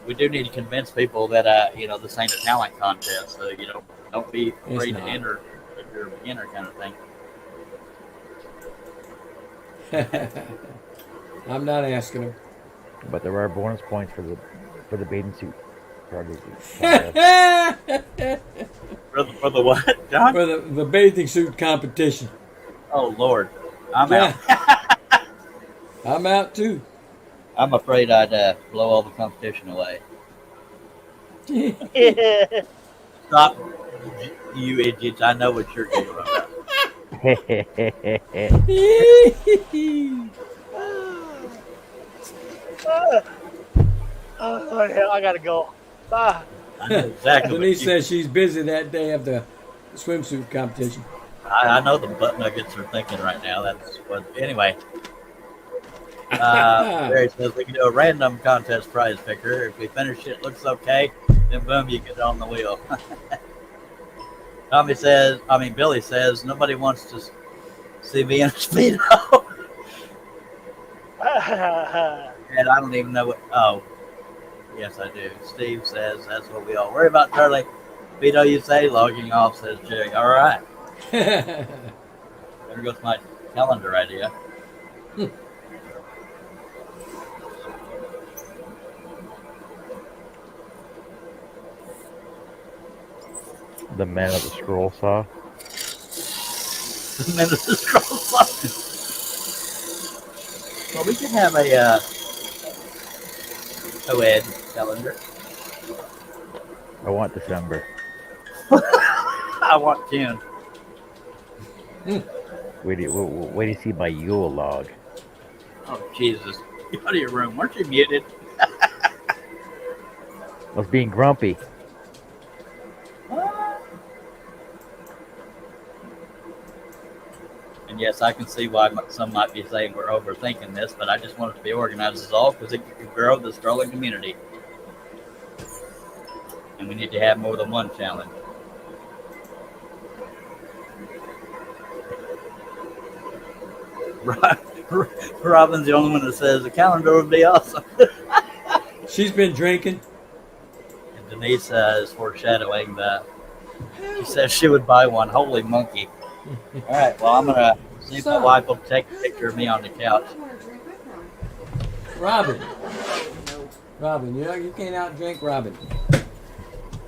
we do need to convince people that this ain't a talent contest, so don't be afraid to not. enter if you're a beginner kind of thing. I'm not asking him. But there are bonus points for the bathing suit. Probably. For the what, John? For the bathing suit competition. Oh Lord, I'm out. I'm out too. I'm afraid I'd blow all the competition away. Stop, you idiots! I know what you're doing about. Oh, hell, I gotta go. Bye. I know exactly. Denise says she's busy that day of the swimsuit competition. I know the butt nuggets are thinking right now. That's what. Anyway, Barry says we can do a random contest prize picker. If we finish it, looks okay, then boom, you get on the wheel. Billy says nobody wants to see me in a Speedo. And I don't even know what. Oh, yes, I do. Steve says that's what we all worry about. Charlie, Speedo, you say, logging off, says Jerry. All right. There goes my calendar idea. The man of the scroll saw. The minute the scroll saw. Well, we could have a co-ed calendar. I want December. I want June. Wait do you see my Yule log? Oh, Jesus. Get out of your room. Weren't you muted? I was being grumpy. And yes, I can see why some might be saying we're overthinking this, but I just want it to be organized as all because it can grow the scrolling community. And we need to have more than one challenge. Robin's the only one that says the calendar would be awesome. She's been drinking. And Denise is foreshadowing that she says she would buy one. Holy monkey. All right, well, I'm going to see if my wife will take a picture of me on the couch. I want to drink with them. Robin, you can't outdrink Robin. I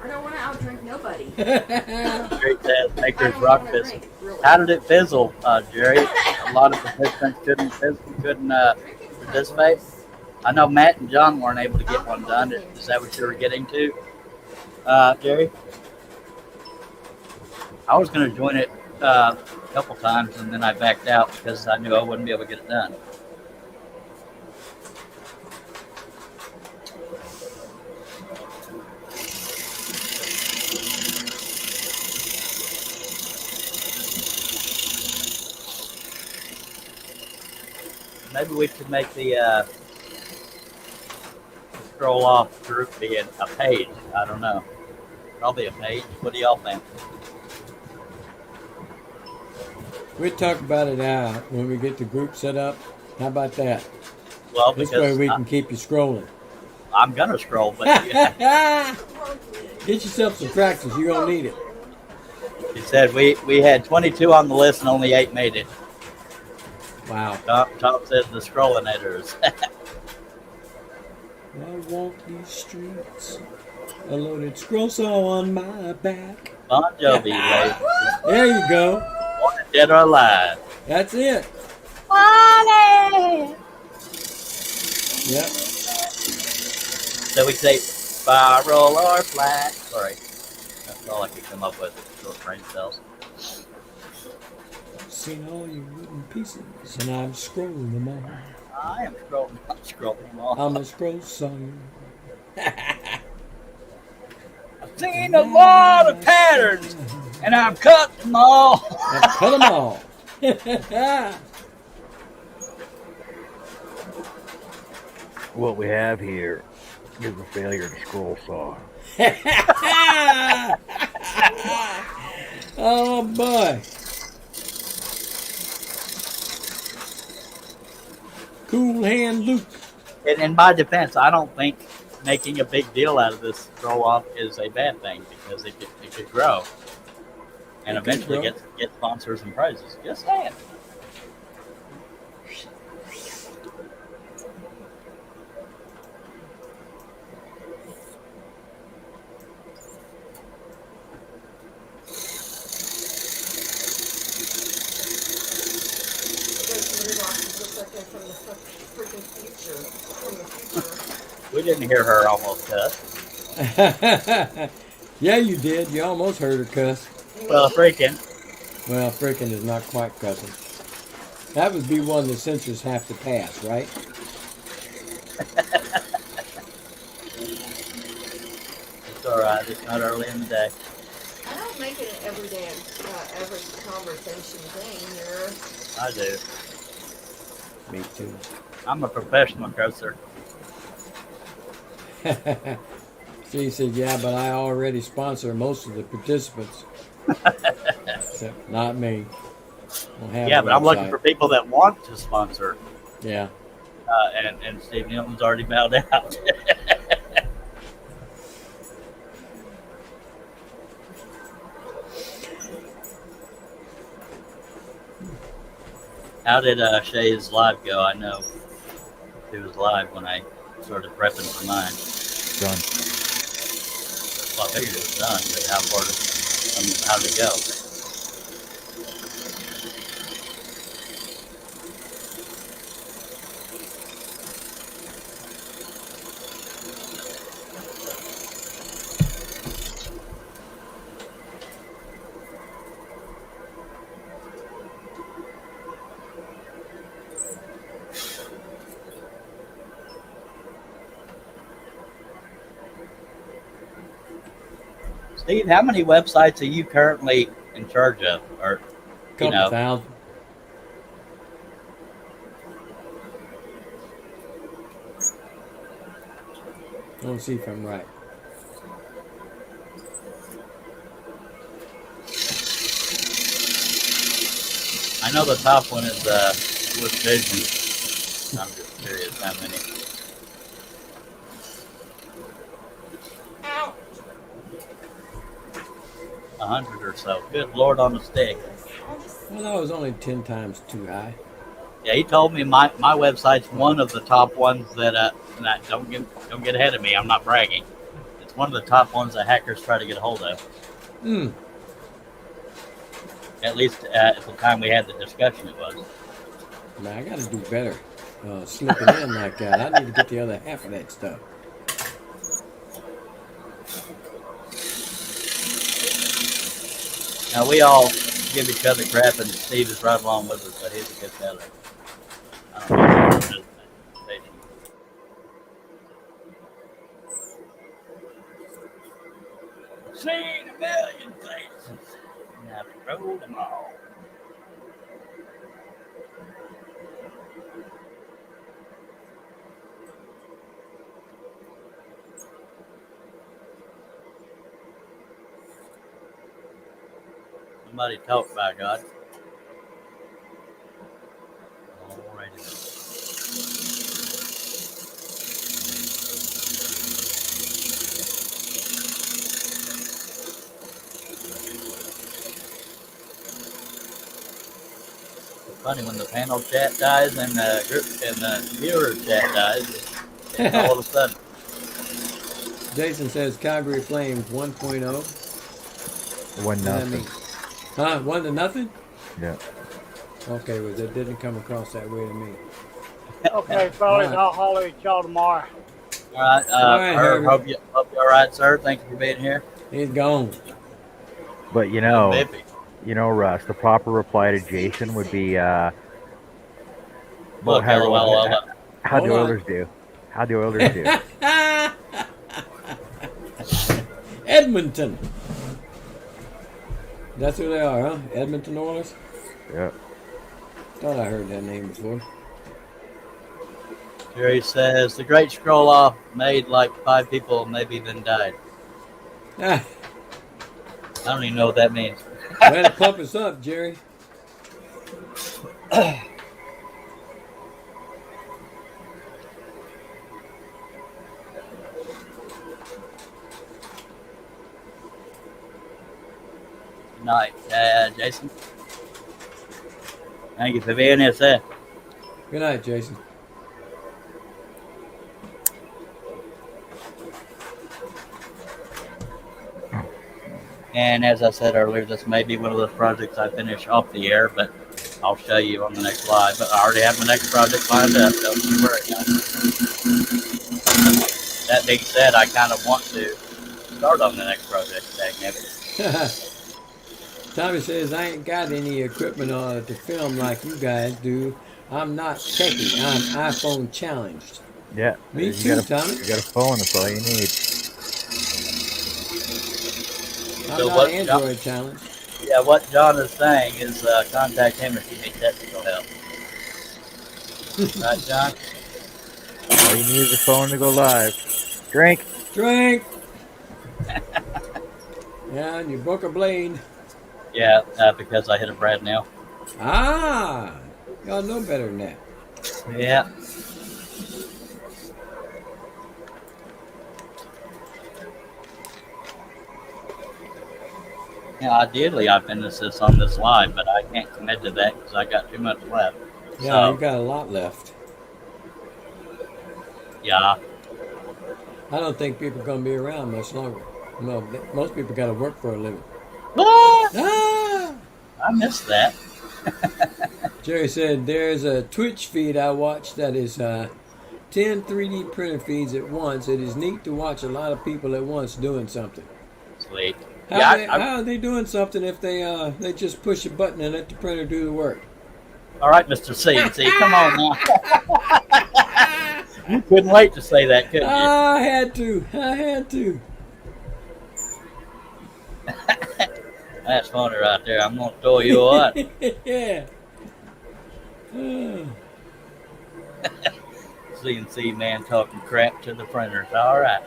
don't want to outdrink nobody. Jerry says, I Maker's don't Rock want to Fist. drink, really. How did it fizzle, Jerry? A lot of participants couldn't participate. I know Matt and John weren't able to get one done. Is that what you were getting to, Jerry? I was going to join it a couple times, and then I backed out because I knew I wouldn't be able to get it done. maybe we should make the scroll off group be a page. I don't know. Probably a page. What do y'all think? We'll talk about it when we get the group set up. How about that? Well, This way because we can keep you scrolling. I'm gonna scroll, but Get yourself some practice. You're going to need it. he said we had 22 on the list and only 8 made it. Wow. Tom says the scrollinators. I walk these streets, a loaded scroll saw on my back. Bon Jovi, right? There you go. Wanted dead or alive. That's it. Money. Yep. So we say spiral or flat. Sorry, that's all I could come up with. Short brain cells. Seen all your wooden pieces, and I'm scrolling them all. I am scrolling. I'm scrolling them all. I'm a scroll sawyer. I've seen a lot of patterns, and I've cut them all. I've cut them all. What we have here is a failure to scroll saw. Oh boy. Cool hand Luke. And in my defense, I don't think making a big deal out of this throw off is a bad thing because it could grow and eventually get sponsors and prizes. Just saying. We didn't hear her almost cuss. Yeah, you did. You almost heard her cuss. Well, freaking. Well, freaking is not quite cussing. That would be one the censors have to pass, right? It's all right. It's not early in the day. I don't make it an everyday, every conversation thing here. I do. Me too. I'm a professional cusser. She said, yeah, but I already sponsor most of the participants. Except not me. Don't have Yeah, a but I'm looking website. for people that want to sponsor. Yeah. And Steve Newton's already bowed out. How did Shay's live go? I know he was live when I started prepping for mine. Done. Well, I figured it was done, but how did it go? Steve, how many websites are you currently in charge of? Or Couple thousand. Let's see if I'm right. I know the top one is with Vision. I'm just curious how many. Ow. 100 or so. Good Lord on a stick. Well, that was only 10 times too high. Yeah, he told me my website's one of the top ones that don't get ahead of me. I'm not bragging. It's one of the top ones that hackers try to get a hold of. Hmm. At least at the time we had the discussion, it was. Man, I got to do better slipping in like that. I need to get the other half of that stuff. Now we all give each other crap, and Steve is right along with us, but he's a good fellow. I don't know. Just station. Seen a million faces, and I've rolled them all. somebody talk, by God. Alrighty. Funny when the panel chat dies and the group and the viewer chat dies. All of a sudden, Jason says Calgary Flames 1.0. 1-0. Huh? 1-0? Yeah. Okay, well, that didn't come across that way to me. Okay, fellas, Right. I'll holler at y'all tomorrow. all right. All right, Herb, Herbie. hope you're all right, sir. Thank you for being here. He's gone. But Maybe. Russ, the proper reply to Jason would be, Look, LOL. how Hold the on. Oilers do? How the Oilers do? Edmonton. That's who they are, huh? Edmonton Oilers? Yeah. Thought I heard that name before. Jerry says the great scroll off made like 5 people, maybe even died. Ah, I don't even know what that means. way to pump us up, Jerry. Good night, Jason. Thank you for being here, sir. Good night, Jason. And as I said earlier, this may be one of those projects I finish off the air, but I'll show you on the next live. But I already have my next project lined up. Don't you worry. That being said, I kind of want to start on the next project. Tommy says, I ain't got any equipment to film like you guys do. I'm not techie. I'm iPhone challenged. Yeah. Me you too, got Tommy. You got a phone. That's all you need. I'm So not what, Android challenged. Yeah, what John is saying is contact him if you need technical help. Right, John? All you need is a phone to go live. Drink. Drink. Yeah, and you book a blade. Yeah, because I hit a brad nail. Ah, y'all know better than that. Yeah. Yeah, ideally I finish this on this live, but I can't commit to that because I got too much left. Yeah, So, you got a lot left. yeah. I don't think people are going to be around much longer. No, most people got to work for a living. What? Ah! I missed that. Jerry said there's a Twitch feed I watch that is 10 3D printer feeds at once. It is neat to watch a lot of people at once doing something. Sweet. How, Yeah, how are they doing something if they just push a button and let the printer do the work? all right, Mr. CNC, come on now. You couldn't wait to say that, could you? I had to. That's funny right there. I'm going to throw you a what? Yeah. Oh. CNC man talking crap to the printers. All right.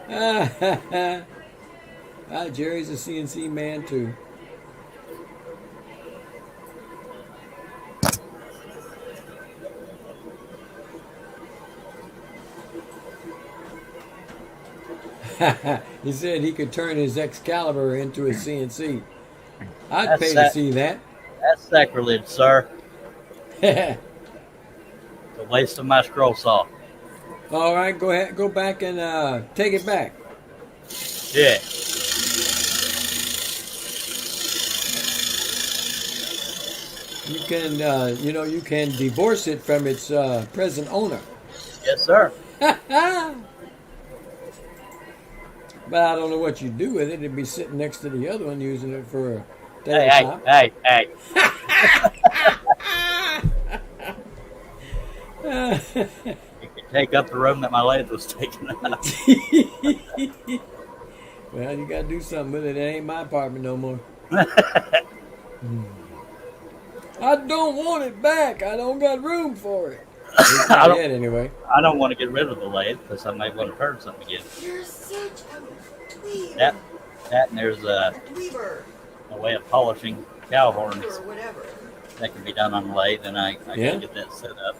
Jerry's a CNC man too. He said he could turn his Excalibur into a CNC. I'd pay to see that. That's sacrilege, sir. It's a waste of my scroll saw. All right, go ahead, go back and take it back. Yeah. You can, you can divorce it from its present owner. Yes, sir. But I don't know what you do with it. It'd be sitting next to the other one using it for a Hey, tabletop. hey. You can take up the room that my lathe was taking up. Well, you got to do something with it. It ain't my apartment no more. I don't want it back. I don't got room for it. I don't- Yet, anyway. I don't want to get rid of the lathe because I may want to turn something again. You're such a dweeb. That and there's A dweeber. a way of polishing cow or horns. whatever. That can be done on the lathe, and I Yeah. gotta get that set up.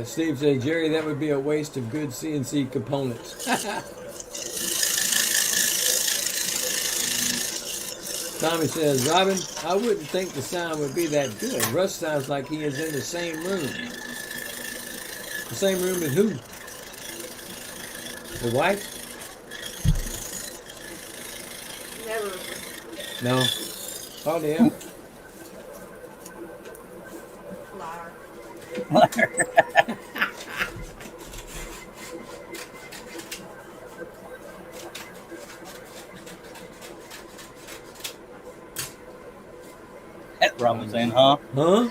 Steve said, Jerry, that would be a waste of good CNC components. Tommy says, Robin, I wouldn't think the sound would be that good. Russ sounds like he is in the same room. The same room as who? The wife? Never. No. Hardly ever. Liar. Robin's saying, huh? Huh?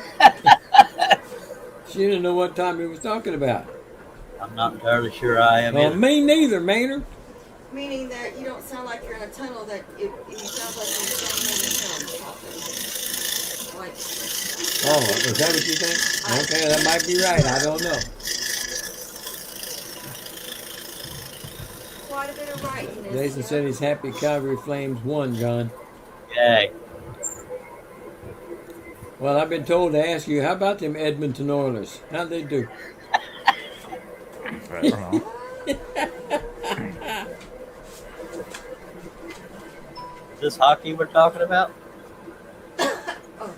She didn't know what time he was talking about. I'm not entirely sure I am Well, either. me neither, Maynard. Meaning that you don't sound like you're in a tunnel, that it sounds like you're standing in a tunnel talking. Like, Oh, is that what you think? Okay, that might be right. I don't know. quite a bit of writing. Jason said he's happy Calgary Flames won, John. Yay. Well, I've been told to ask you, how about them Edmonton Oilers? How'd they do? I don't know. Is this hockey we're talking about?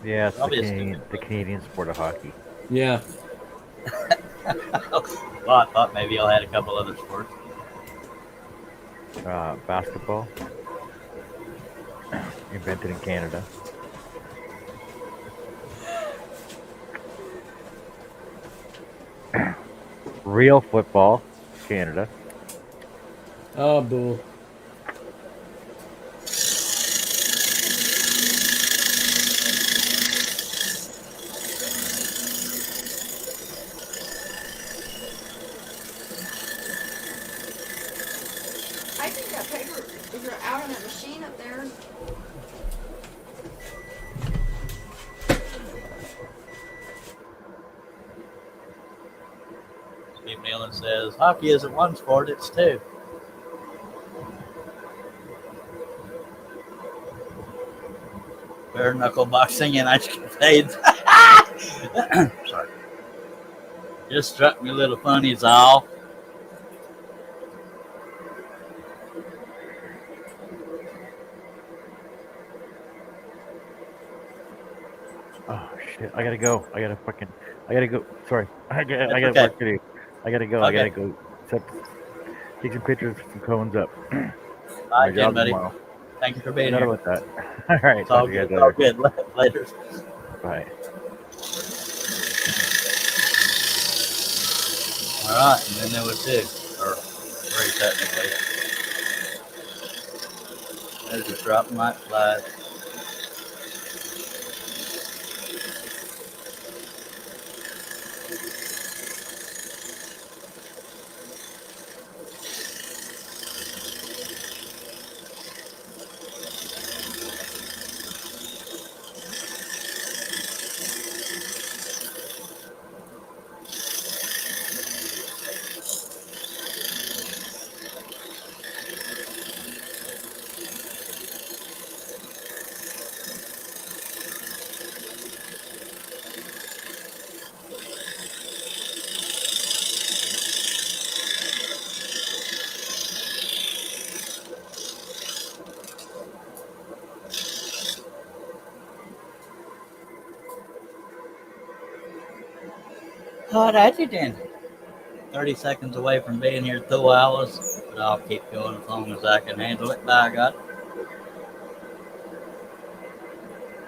Yeah, it's Obviously. the Canadian sport of hockey. Yeah. Well, I thought maybe y'all had a couple other sports. Basketball. Invented in Canada. Real football, Canada. Oh, bull. I think that paper is out on that machine up there. Steve Nealon says, hockey isn't one sport, it's two. Bare knuckle boxing and ice capades. Sorry. Just struck me a little funny, is all. Oh shit! I gotta go. I gotta go. Sorry. I got okay. work to do. I gotta go. Okay. I gotta go. Take some pictures, some cones up. Bye My again, job buddy. tomorrow. Thank you for being Forgot here. about that. All right. It's all Talk to you good. guys It's all later. good. Later. Bye. All right, and then there was two, or three technically. There's a drop mic flag. All righty then. 30 seconds away from being here 2 hours, but I'll keep going as long as I can handle it. By God.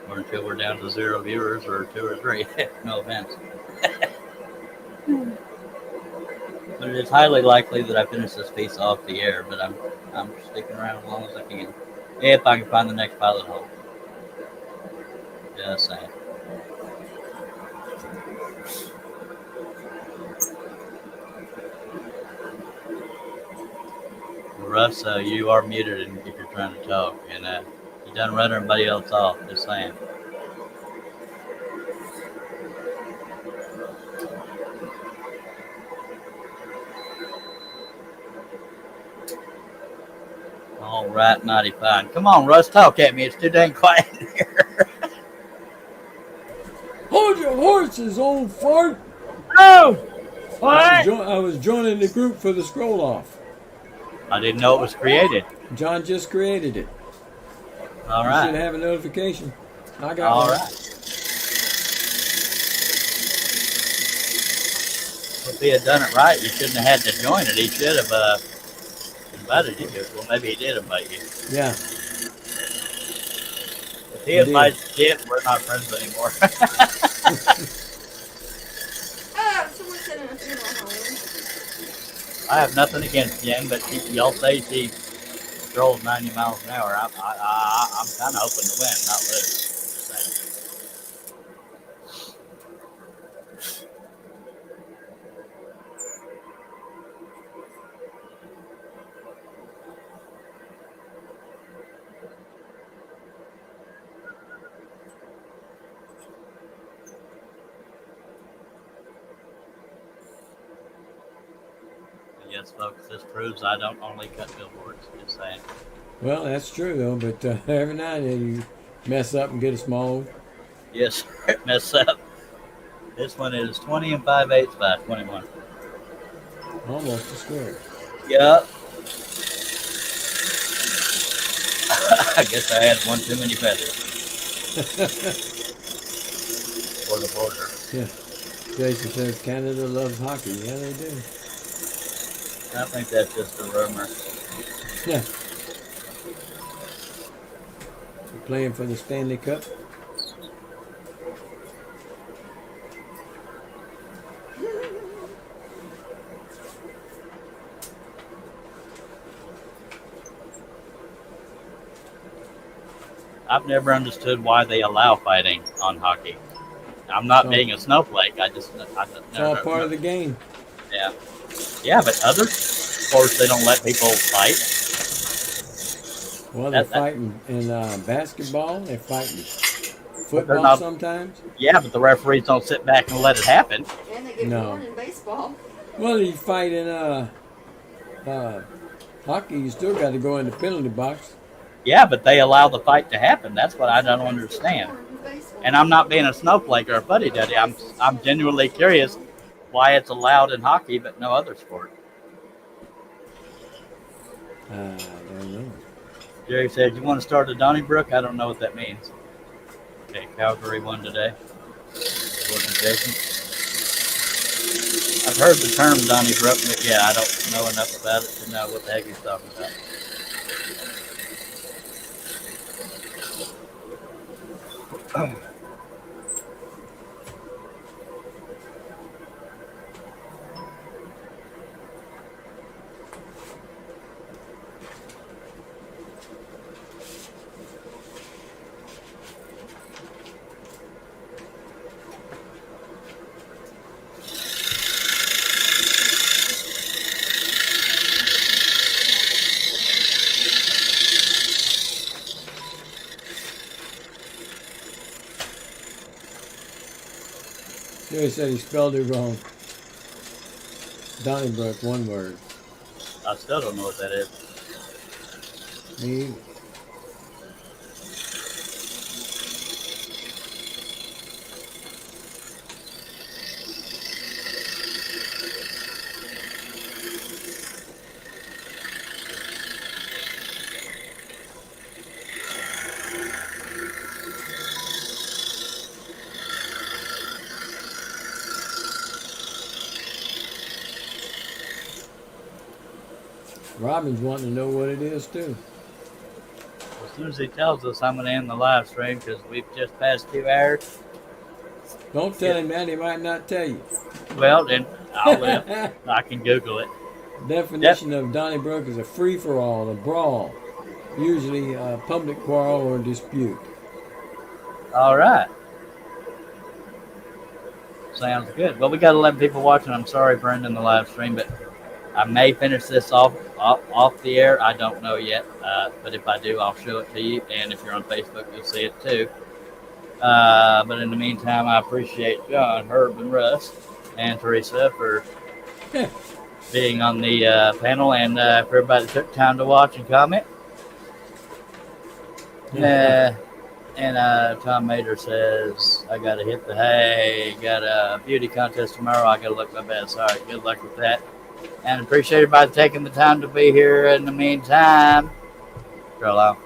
Or until we're down to 0 viewers or 2 or 3. No offense. But it is highly likely that I finish this piece off the air, but I'm sticking around as long as I can. If I can find the next pilot hole. Just saying. Russ, you are muted if you're trying to talk, and you done run everybody else off. Just saying. All All right, mighty fine. Come on, Russ, talk at me. It's too dang quiet in here. Hold your horses, old fart! Oh, what? I was joining the group for the scroll off. I didn't know it was created. John just created it. All You right. should have a notification. I got All one. right. If he had done it right, you shouldn't have had to join it. He should have invited you. Well, maybe he did invite you. Yeah. If he invites Jim, we're not friends anymore. Someone said in a funeral home. I have nothing against Jim, but y'all say she strolls 90 miles an hour. I'm kind of hoping to win, not lose. Just saying. Yes, folks, this proves I don't only cut billboards. Just saying. Well, that's true though. But every now and then you mess up and get a small. Yes, mess up. This one is 20 and 5/8 by 21. Almost a square. Yep. I guess I had one too many feathers for the border. Yeah. Jason says Canada loves hockey. Yeah, they do. I think that's just a rumor. Yeah. You're playing for the Stanley Cup. I've never understood why they allow fighting on hockey. I'm not So- being a snowflake. It's all part of the game. Yeah. Yeah, but other sports, they don't let people fight. Well, they're That- fighting in basketball. They're fighting they're football not- sometimes. Yeah, but the referees don't sit back and let it happen. And they get No. warned in baseball. Well, you fight in hockey. You still got to go in the penalty box. Yeah, but they allow the fight to happen. That's what I don't understand. Warned in baseball. And I'm not being a snowflake or a fuddy duddy. I'm genuinely curious why it's allowed in hockey but no other sport. I don't know. Jerry said, "You want to start at Donnybrook?" I don't know what that means. Okay, Calgary won today. Organization. I've heard the term Donnybrook, but yeah, I don't know enough about it to know what the heck he's talking about. Jerry said he spelled it wrong. Donnybrook, one word. I still don't know what that is. Me either. Robin's wanting to know what it is too. As soon as he tells us, I'm going to end the live stream because we've just passed 2 hours. Don't tell him that; he might not tell you. Well, then I'll live. I can Google it. Definition of Donnybrook is a free-for-all, a brawl, usually a public quarrel or dispute. All right. Sounds good. Well, we got 11 people watching. I'm sorry for ending the live stream, but I may finish this off the air. I don't know yet, but if I do, I'll show it to you. And if you're on Facebook, you'll see it too. But in the meantime, I appreciate John, Herb, and Russ, and Teresa for being on the panel, and for everybody that took time to watch and comment. Nah. And Tom Mater says, I got to hit the hay, got a beauty contest tomorrow. I got to look my best. All right, good luck with that. And appreciate everybody taking the time to be here in the meantime. Girl out.